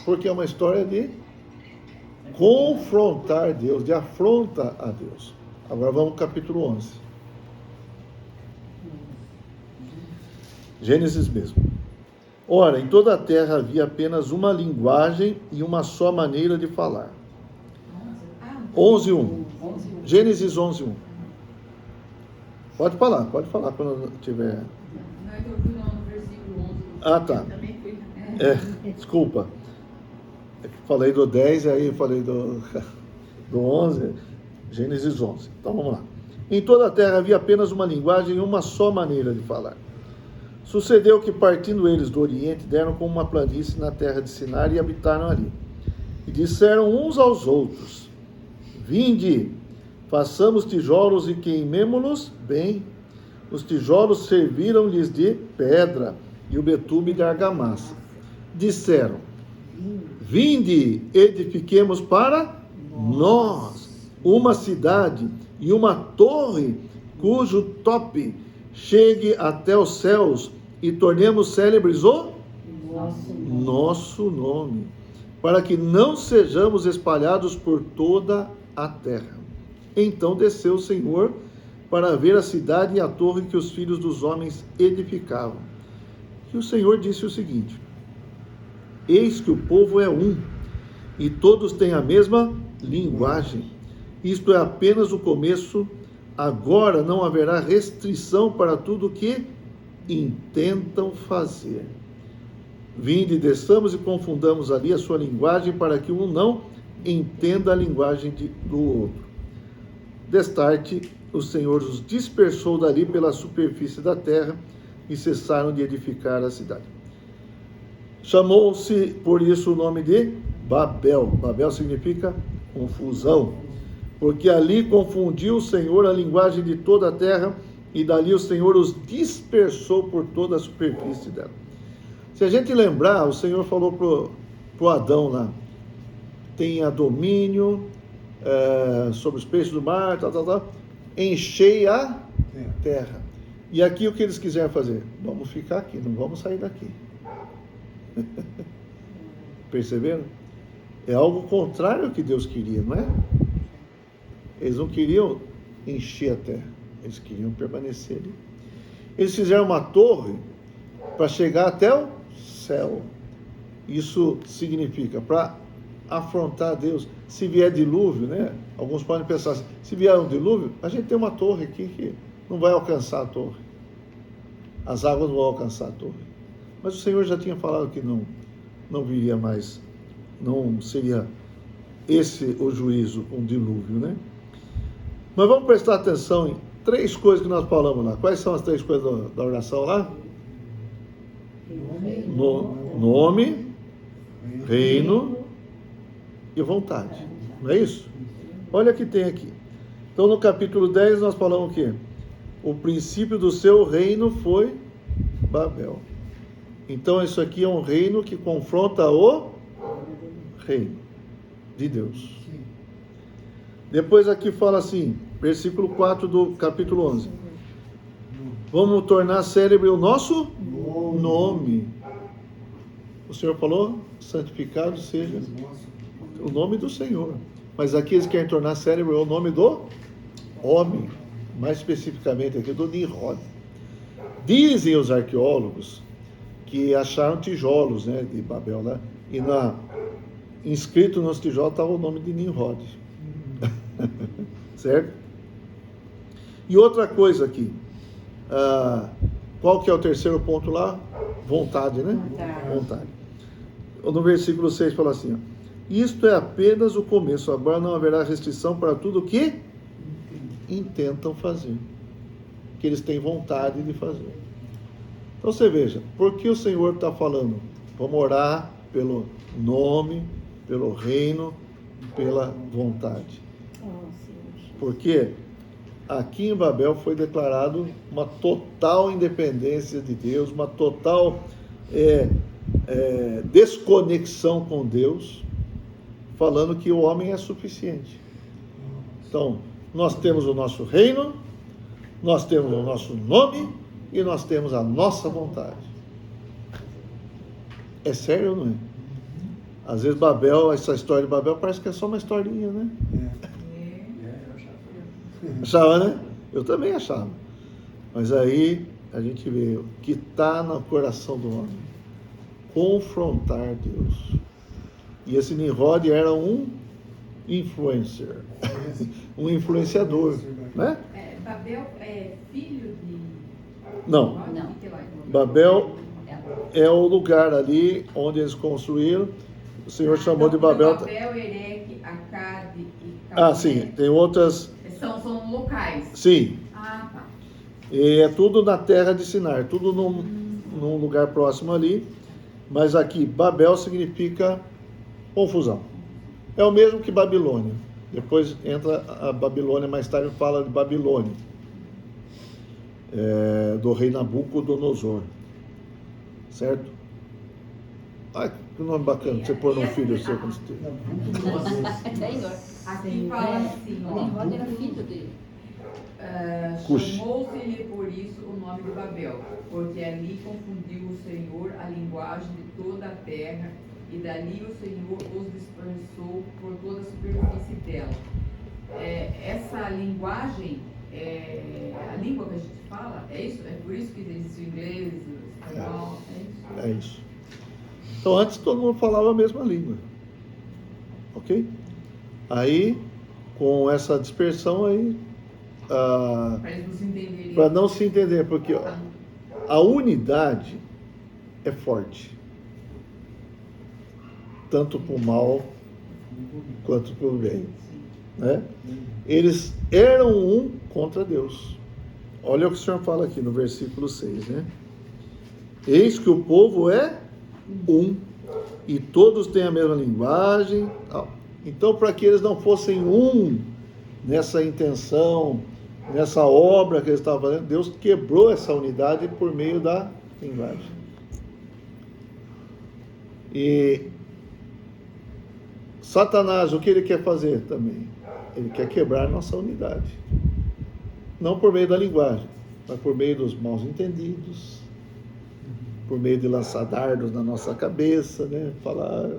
porque é uma história de confrontar Deus, de afronta a Deus. Agora vamos ao capítulo 11. Gênesis mesmo. Ora, em toda a terra havia apenas uma linguagem e uma só maneira de falar. 11:1. Gênesis 11:1. Pode falar quando tiver. Não, eu vi no versículo 11. Ah, tá. Eu também fui. Desculpa. Falei do 10 e aí falei do 11. Gênesis 11. Então vamos lá. Em toda a terra havia apenas uma linguagem e uma só maneira de falar. Sucedeu que, partindo eles do Oriente, deram como uma planície na terra de Sinar e habitaram ali. E disseram uns aos outros: Vinde, façamos tijolos e queimemo-los bem. Os tijolos serviram-lhes de pedra e o betume de argamassa. Disseram: Vinde, edifiquemos para nós uma cidade e uma torre cujo tope chegue até os céus e tornemos célebres o nosso nome, para que não sejamos espalhados por toda a terra. Então desceu o Senhor para ver a cidade e a torre que os filhos dos homens edificavam. E o Senhor disse o seguinte: Eis que o povo é um, e todos têm a mesma linguagem. Isto é apenas o começo. Agora não haverá restrição para tudo o que intentam fazer. Vinde, desçamos e confundamos ali a sua linguagem, para que um não entenda a linguagem do outro. Destarte, o Senhor os dispersou dali pela superfície da terra e cessaram de edificar a cidade. Chamou-se por isso o nome de Babel. Babel significa confusão, porque ali confundiu o Senhor a linguagem de toda a terra, e dali o Senhor os dispersou por toda a superfície dela. Se a gente lembrar, o Senhor falou pro Adão lá: tenha domínio sobre os peixes do mar, enchei a terra. E aqui o que eles quiseram fazer? Vamos ficar aqui, não vamos sair daqui. Perceberam? É algo contrário ao que Deus queria, não é? Eles não queriam encher a terra, eles queriam permanecer ali. Eles fizeram uma torre para chegar até o céu. Isso significa para afrontar Deus. Se vier dilúvio, né? Alguns podem pensar assim: se vier um dilúvio, a gente tem uma torre aqui que não vai alcançar a torre. As águas não vão alcançar a torre. Mas o Senhor já tinha falado que não viria mais, não seria esse o juízo, um dilúvio, né? Mas vamos prestar atenção em 3 coisas que nós falamos lá. Quais são as 3 coisas da oração lá? Nome, reino e vontade. Não é isso? Olha o que tem aqui. Então, no capítulo 10, nós falamos o quê? O princípio do seu reino foi Babel. Então, isso aqui é um reino que confronta o reino de Deus. Depois aqui fala assim, versículo 4 do capítulo 11. Vamos tornar célebre o nosso nome. O Senhor falou, santificado seja o nome do Senhor. Mas aqui eles querem tornar célebre o nome do homem, mais especificamente aqui do Nimrod. Dizem os arqueólogos que acharam tijolos, né, de Babel lá, e inscrito nos tijolos estava o nome de Nimrod. Certo? E outra coisa aqui, qual que é o terceiro ponto lá? Vontade, né? Vontade. No versículo 6 fala assim, ó, isto é apenas o começo, agora não haverá restrição para tudo que intentam fazer, que eles têm vontade de fazer. Então você veja, por que o Senhor está falando? Vamos orar pelo nome, pelo reino, pela vontade. Porque aqui em Babel foi declarado uma total independência de Deus, uma total desconexão com Deus, falando que o homem é suficiente. Então, nós temos o nosso reino, nós temos o nosso nome e nós temos a nossa vontade. É sério ou não é? Às vezes Babel, essa história de Babel parece que é só uma historinha, né? Achava, né? Eu também achava. Mas aí a gente vê o que está no coração do homem. Confrontar Deus. E esse Nimrod era um influencer. Um influenciador, né? Babel é filho de... Não. Babel é o lugar ali onde eles construíram. O Senhor chamou de Babel. Babel, Erech, Acade e Calné. Ah, sim. Tem outras... São locais. Sim. Ah, tá. E é tudo na terra de Sinar, tudo num lugar próximo ali. Mas aqui, Babel significa confusão. É o mesmo que Babilônia. Depois entra a Babilônia, mais tarde fala de Babilônia. Do rei Nabucodonosor. Certo? Ai, que nome bacana, você pôr um filho seu quando você tem. Aqui fala assim, ó. Nimrod era filho dele. Chamou-se-lhe por isso o nome de Babel, porque ali confundiu o Senhor a linguagem de toda a terra, e dali o Senhor os dispersou por toda a superfície dela. Essa linguagem, a língua que a gente fala, é isso? É por isso que existe o inglês, o espanhol, é isso? É isso. Então antes todo mundo falava a mesma língua. Ok? Aí, com essa dispersão aí, Para eles não se entenderem. para não se entender, porque a unidade é forte. Tanto para o mal quanto para o bem. Né? Eles eram um contra Deus. Olha o que o Senhor fala aqui no versículo 6, né? Eis que o povo é um, e todos têm a mesma linguagem. Então, para que eles não fossem um nessa intenção, nessa obra que eles estavam fazendo, Deus quebrou essa unidade por meio da linguagem. E Satanás, o que ele quer fazer também? Ele quer quebrar nossa unidade. Não por meio da linguagem, mas por meio dos maus entendidos, por meio de lançar dardos na nossa cabeça, né? Falar,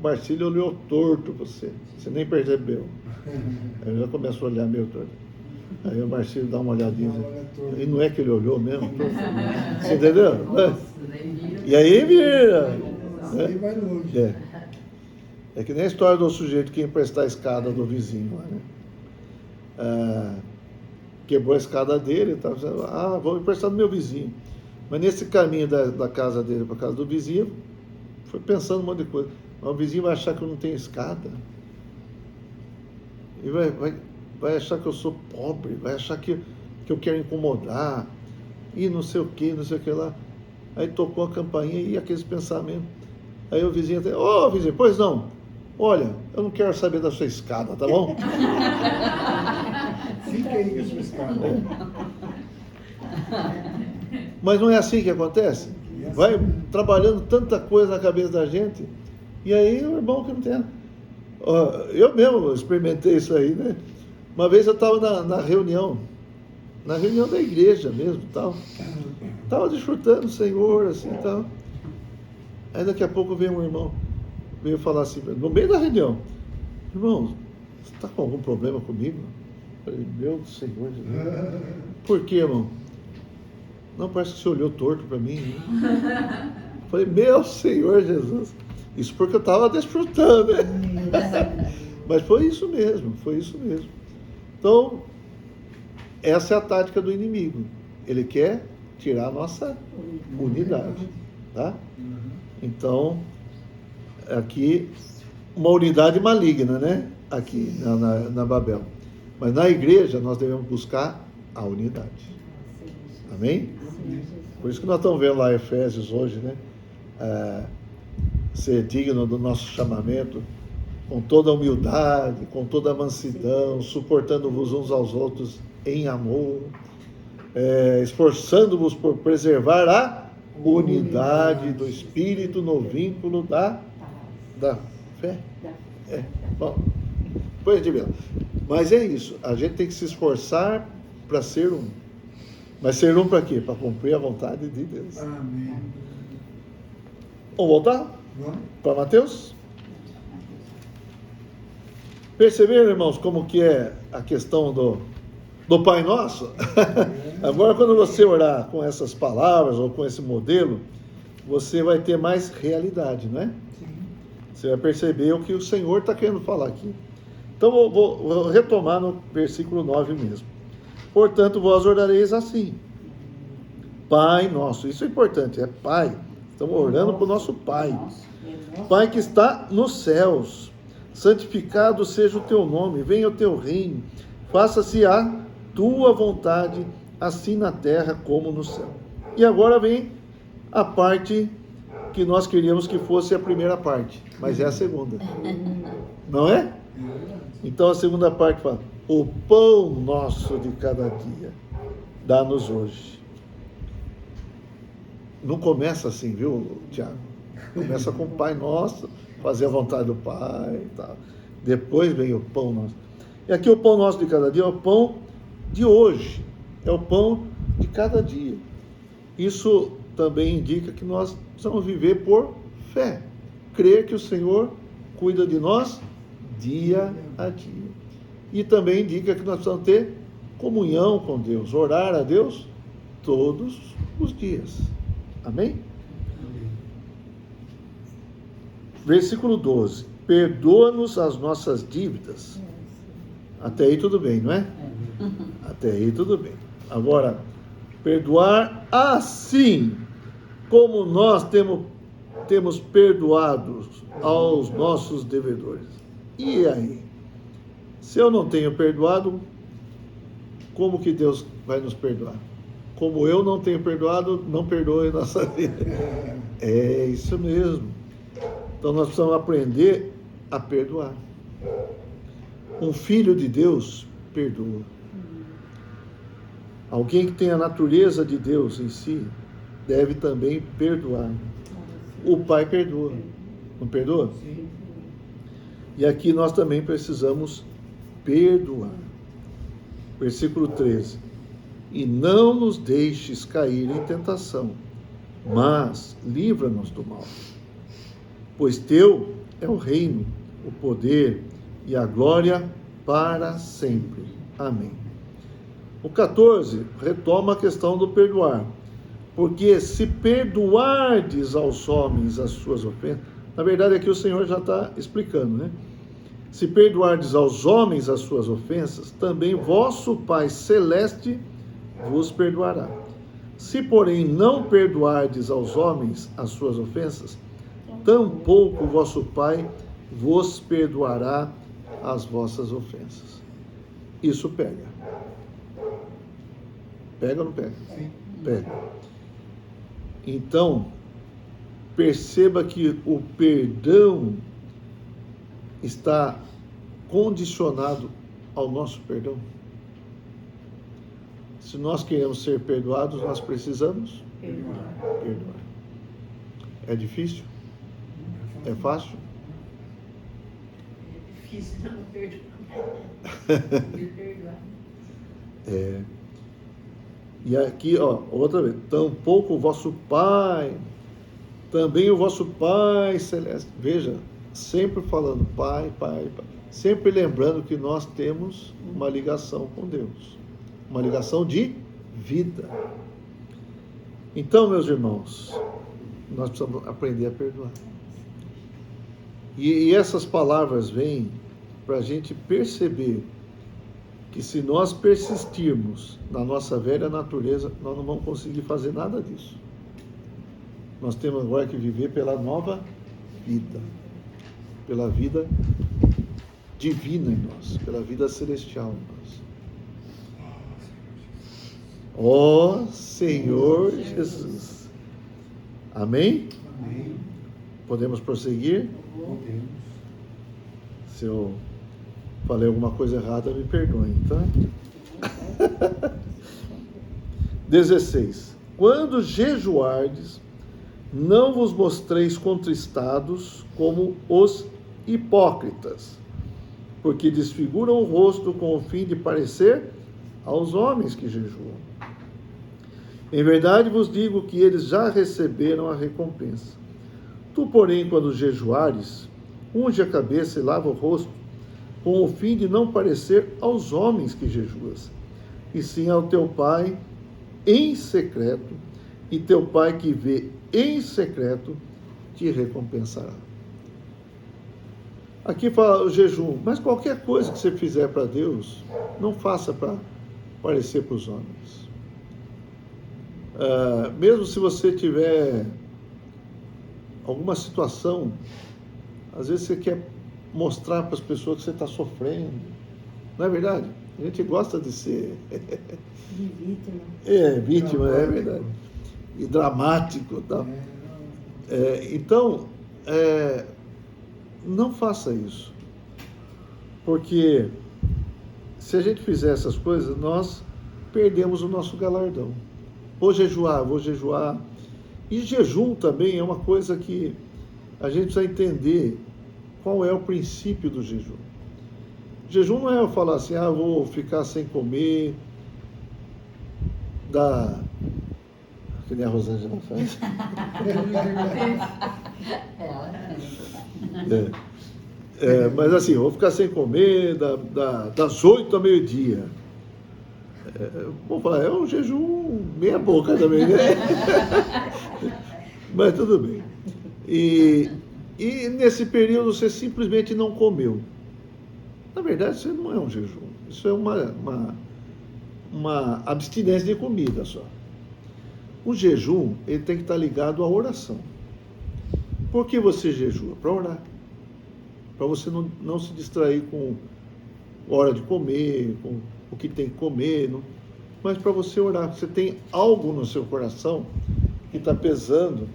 Marcílio olhou torto você nem percebeu. Aí eu já começo a olhar meio torto. Aí o Marcílio dá uma olhadinha. E não é que ele olhou mesmo? Você entendeu? E aí vira. Né? É que nem a história do sujeito que ia emprestar a escada do vizinho lá, né? Quebrou a escada dele, estava dizendo, vou emprestar do meu vizinho. Mas nesse caminho da casa dele para a casa do vizinho, foi pensando um monte de coisa. Mas o vizinho vai achar que eu não tenho escada. E vai achar que eu sou pobre, vai achar que eu quero incomodar. E não sei o que lá. Aí tocou a campainha e aqueles pensamentos. Aí o vizinho até, vizinho, pois não. Olha, eu não quero saber da sua escada, tá bom? Fica aí com a sua escada. Mas não é assim que acontece? Vai trabalhando tanta coisa na cabeça da gente, e aí o irmão que não tem. Eu mesmo experimentei isso aí, né? Uma vez eu estava na reunião da igreja mesmo, tal. Estava desfrutando o Senhor, assim, tal. Aí daqui a pouco veio um irmão, veio falar assim, no meio da reunião, irmão, você está com algum problema comigo? Eu falei, meu Senhor Jesus. Por quê, irmão? Não, parece que você olhou torto para mim. Né? Eu falei, meu Senhor Jesus. Isso porque eu estava desfrutando, né? Mas foi isso mesmo, foi isso mesmo. Então, essa é a tática do inimigo. Ele quer tirar a nossa unidade, tá? Então, aqui, uma unidade maligna, né? Aqui na Babel. Mas na igreja nós devemos buscar a unidade. Amém? Por isso que nós estamos vendo lá Efésios hoje, né? Ser digno do nosso chamamento, com toda a humildade, com toda a mansidão, suportando-vos uns aos outros em amor, esforçando-vos por preservar a unidade do Espírito no vínculo da fé. Bom, depois de ver. Mas é isso, a gente tem que se esforçar para ser um. Mas ser um para quê? Para cumprir a vontade de Deus. Amém. Vamos voltar? Vamos? Para Mateus? Perceberam, irmãos, como que é a questão do Pai Nosso? Agora, quando você orar com essas palavras ou com esse modelo, você vai ter mais realidade, não é? Sim. Você vai perceber o que o Senhor está querendo falar aqui. Então, vou retomar no versículo 9 mesmo. Portanto, vós orareis assim. Pai nosso. Isso é importante, é Pai. Estamos orando para o nosso Pai. Pai que está nos céus. Santificado seja o teu nome. Venha o teu reino. Faça-se a tua vontade, assim na terra como no céu. E agora vem a parte que nós queríamos que fosse a primeira parte. Mas é a segunda. Não é? Então a segunda parte fala: o pão nosso de cada dia, dá-nos hoje. Não começa assim, viu, Tiago? Começa com o Pai Nosso, fazer a vontade do Pai e tal. Depois vem o pão nosso. E aqui o pão nosso de cada dia é o pão de hoje. É o pão de cada dia. Isso também indica que nós precisamos viver por fé. Crer que o Senhor cuida de nós dia a dia. E também indica que nós precisamos ter comunhão com Deus, orar a Deus todos os dias. Amém? Versículo 12. Perdoa-nos as nossas dívidas. Até aí tudo bem, não é? Até aí tudo bem. Agora, perdoar assim como nós temos perdoado aos nossos devedores. E aí? Se eu não tenho perdoado, como que Deus vai nos perdoar? Como eu não tenho perdoado, não perdoe nossa vida. É isso mesmo. Então nós precisamos aprender a perdoar. Um filho de Deus perdoa. Alguém que tem a natureza de Deus em si deve também perdoar. O Pai perdoa. Não perdoa? Sim. E aqui nós também precisamos perdoar. Versículo 13. E não nos deixes cair em tentação, mas livra-nos do mal. Pois teu é o reino, o poder e a glória para sempre. Amém. O 14 retoma a questão do perdoar. Porque se perdoardes aos homens as suas ofensas, na verdade aqui o Senhor já está explicando, né? Se perdoardes aos homens as suas ofensas, também vosso Pai Celeste vos perdoará. Se, porém, não perdoardes aos homens as suas ofensas, tampouco vosso Pai vos perdoará as vossas ofensas. Isso pega. Pega ou não pega? Sim. Pega. Então, perceba que o perdão está condicionado ao nosso perdão. Se nós queremos ser perdoados, nós precisamos perdoar. É difícil? É fácil? É difícil não perdoar. E aqui, ó, outra vez. Tampouco o vosso Pai também o vosso Pai Celeste. Veja, sempre falando Pai, Pai, Pai. Sempre lembrando que nós temos uma ligação com Deus. Uma ligação de vida. Então, meus irmãos, nós precisamos aprender a perdoar. E essas palavras vêm para a gente perceber que se nós persistirmos na nossa velha natureza, nós não vamos conseguir fazer nada disso. Nós temos agora que viver pela nova vida, pela vida divina em nós, pela vida celestial em nós. Ó Senhor Jesus. Amém? Amém. Podemos prosseguir? Podemos. Se eu falei alguma coisa errada, me perdoem, tá? 16. Quando jejuardes, não vos mostreis contristados como os hipócritas, porque desfiguram o rosto com o fim de parecer aos homens que jejuam. Em verdade vos digo que eles já receberam a recompensa. Tu, porém, quando jejuares, unge a cabeça e lava o rosto, com o fim de não parecer aos homens que jejuas, e sim ao teu Pai em secreto, e teu Pai que vê em secreto te recompensará. Aqui fala o jejum, mas qualquer coisa que você fizer para Deus, não faça para parecer para os homens. Mesmo se você tiver alguma situação, às vezes você quer mostrar para as pessoas que você está sofrendo. Não é verdade? A gente gosta de ser... De vítima. Vítima, é verdade. E dramático. Tá? Então, não faça isso. Porque se a gente fizer essas coisas, nós perdemos o nosso galardão. Vou jejuar. E jejum também é uma coisa que a gente precisa entender qual é o princípio do jejum. Jejum não é eu falar assim, vou ficar sem comer, que nem a Rosângela faz. Mas assim, vou ficar sem comer das 8 ao meio-dia. Vou falar, é um jejum meia boca também, né? Mas tudo bem. E nesse período você simplesmente não comeu. Na verdade, isso não é um jejum. Isso é uma abstinência de comida só. O jejum, ele tem que estar ligado à oração. Por que você jejua? Para orar. Para você não se distrair com hora de comer, com o que tem que comer, mas para você orar. Você tem algo no seu coração que está pesando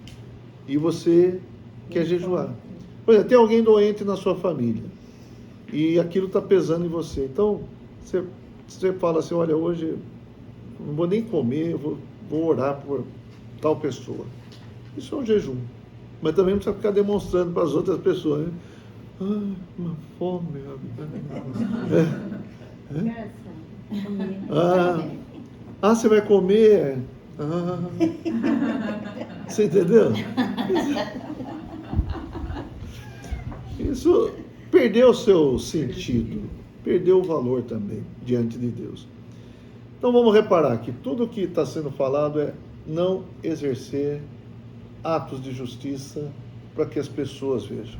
e você quer jejuar. Por exemplo, tem alguém doente na sua família e aquilo está pesando em você. Então, você fala assim, olha, hoje não vou nem comer, eu vou orar por tal pessoa. Isso é um jejum. Mas também não precisa ficar demonstrando para as outras pessoas, né? Uma fome. Você vai comer? Você entendeu? Isso perdeu o seu sentido, perdeu o valor também diante de Deus. Então vamos reparar que tudo que está sendo falado é não exercer atos de justiça para que as pessoas vejam,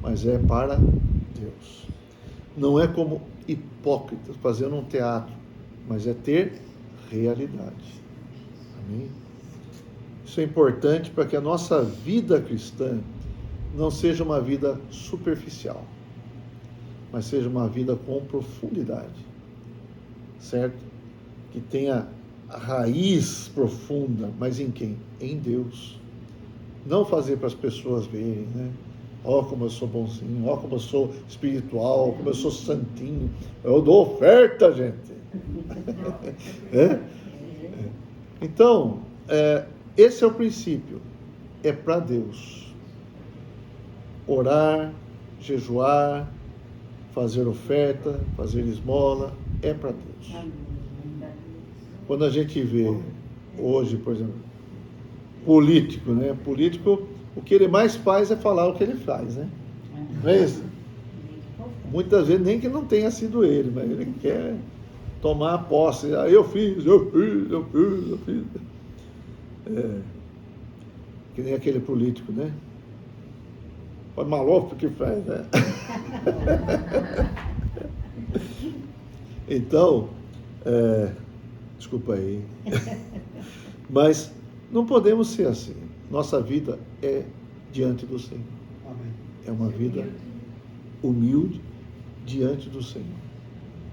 mas é para Deus. Não é como hipócritas fazendo um teatro, mas é ter realidade. Amém? Isso é importante para que a nossa vida cristã não seja uma vida superficial, mas seja uma vida com profundidade, certo? Que tenha a raiz profunda, mas em quem? Em Deus. Não fazer para as pessoas verem, né? Como eu sou bonzinho, como eu sou espiritual, como eu sou santinho. Eu dou oferta, gente. Então, esse é o princípio. É para Deus. Orar, jejuar, fazer oferta, fazer esmola, é para Deus. Quando a gente vê hoje, por exemplo, político, né? Político, o que ele mais faz é falar o que ele faz, né? Não é isso? Muitas vezes nem que não tenha sido ele, mas ele quer tomar a posse. Ah, eu fiz. Que nem aquele político, né? Foi maluco que faz, né? Então, desculpa aí. Mas não podemos ser assim. Nossa vida é diante do Senhor. Amém. É uma vida humilde diante do Senhor.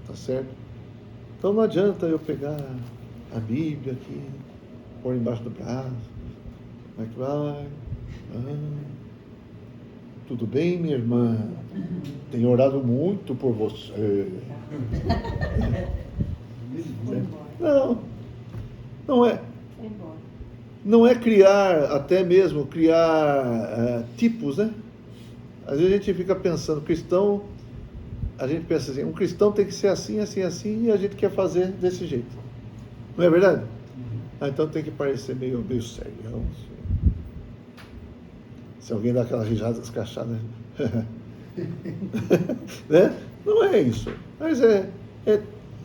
Tá certo? Então não adianta eu pegar a Bíblia aqui, pôr embaixo do braço. Como é que vai? Tudo bem, minha irmã? Tenho orado muito por você. Não é. Não é criar, até mesmo criar tipos, né? Às vezes a gente fica pensando, cristão, a gente pensa assim, um cristão tem que ser assim, assim, assim, e a gente quer fazer desse jeito. Não é verdade? Então tem que parecer meio sério. Se alguém dá aquela risada escrachada, né? Não é isso. Mas é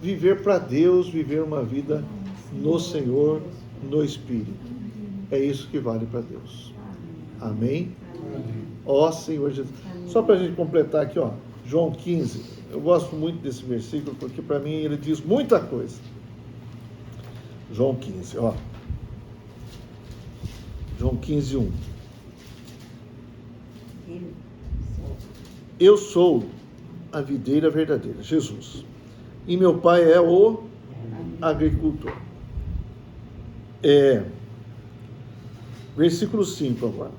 viver para Deus, viver uma vida no Senhor, no Espírito. É isso que vale para Deus. Amém? Ó Senhor Jesus. Só para a gente completar aqui, ó, João 15. Eu gosto muito desse versículo, porque para mim ele diz muita coisa. João 15, ó. João 15, 1. Eu sou a videira verdadeira, Jesus. E meu pai é o agricultor. Versículo 5 agora.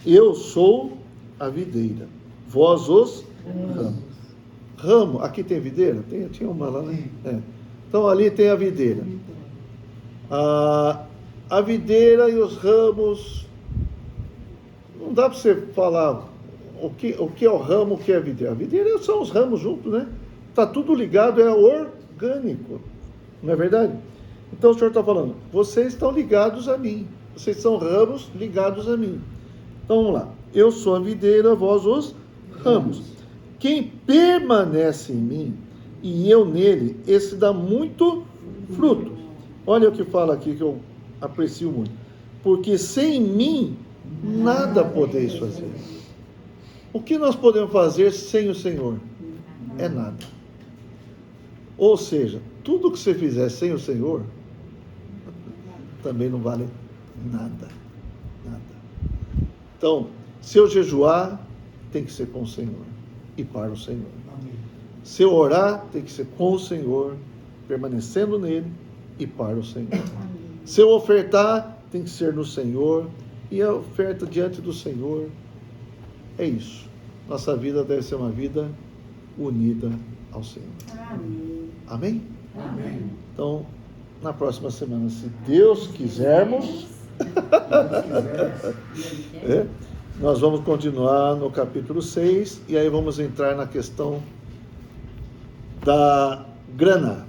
Eu sou a videira, vós os ramos. Ramo, aqui tem videira? Tinha uma lá, né? Então ali tem a videira. A videira e os ramos, não dá para você falar o que é o ramo, o que é a videira. A videira são os ramos juntos, né? Está tudo ligado, é orgânico. Não é verdade? Então o Senhor está falando, vocês estão ligados a mim. Vocês são ramos ligados a mim. Então vamos lá. Eu sou a videira, vós os ramos. Quem permanece em mim e eu nele, esse dá muito fruto. Olha o que fala aqui que eu aprecio muito. Porque sem mim nada podeis fazer. O que nós podemos fazer sem o Senhor? É nada. Ou seja, tudo que você fizer sem o Senhor também não vale nada. Nada. Então, se eu jejuar, tem que ser com o Senhor e para o Senhor. Se eu orar, tem que ser com o Senhor, permanecendo nele e para o Senhor. Se eu ofertar, tem que ser no Senhor e a oferta diante do Senhor. É isso. Nossa vida deve ser uma vida unida ao Senhor. Amém? Amém. Então, na próxima semana, se Deus quisermos, nós vamos continuar no capítulo 6 e aí vamos entrar na questão da grana.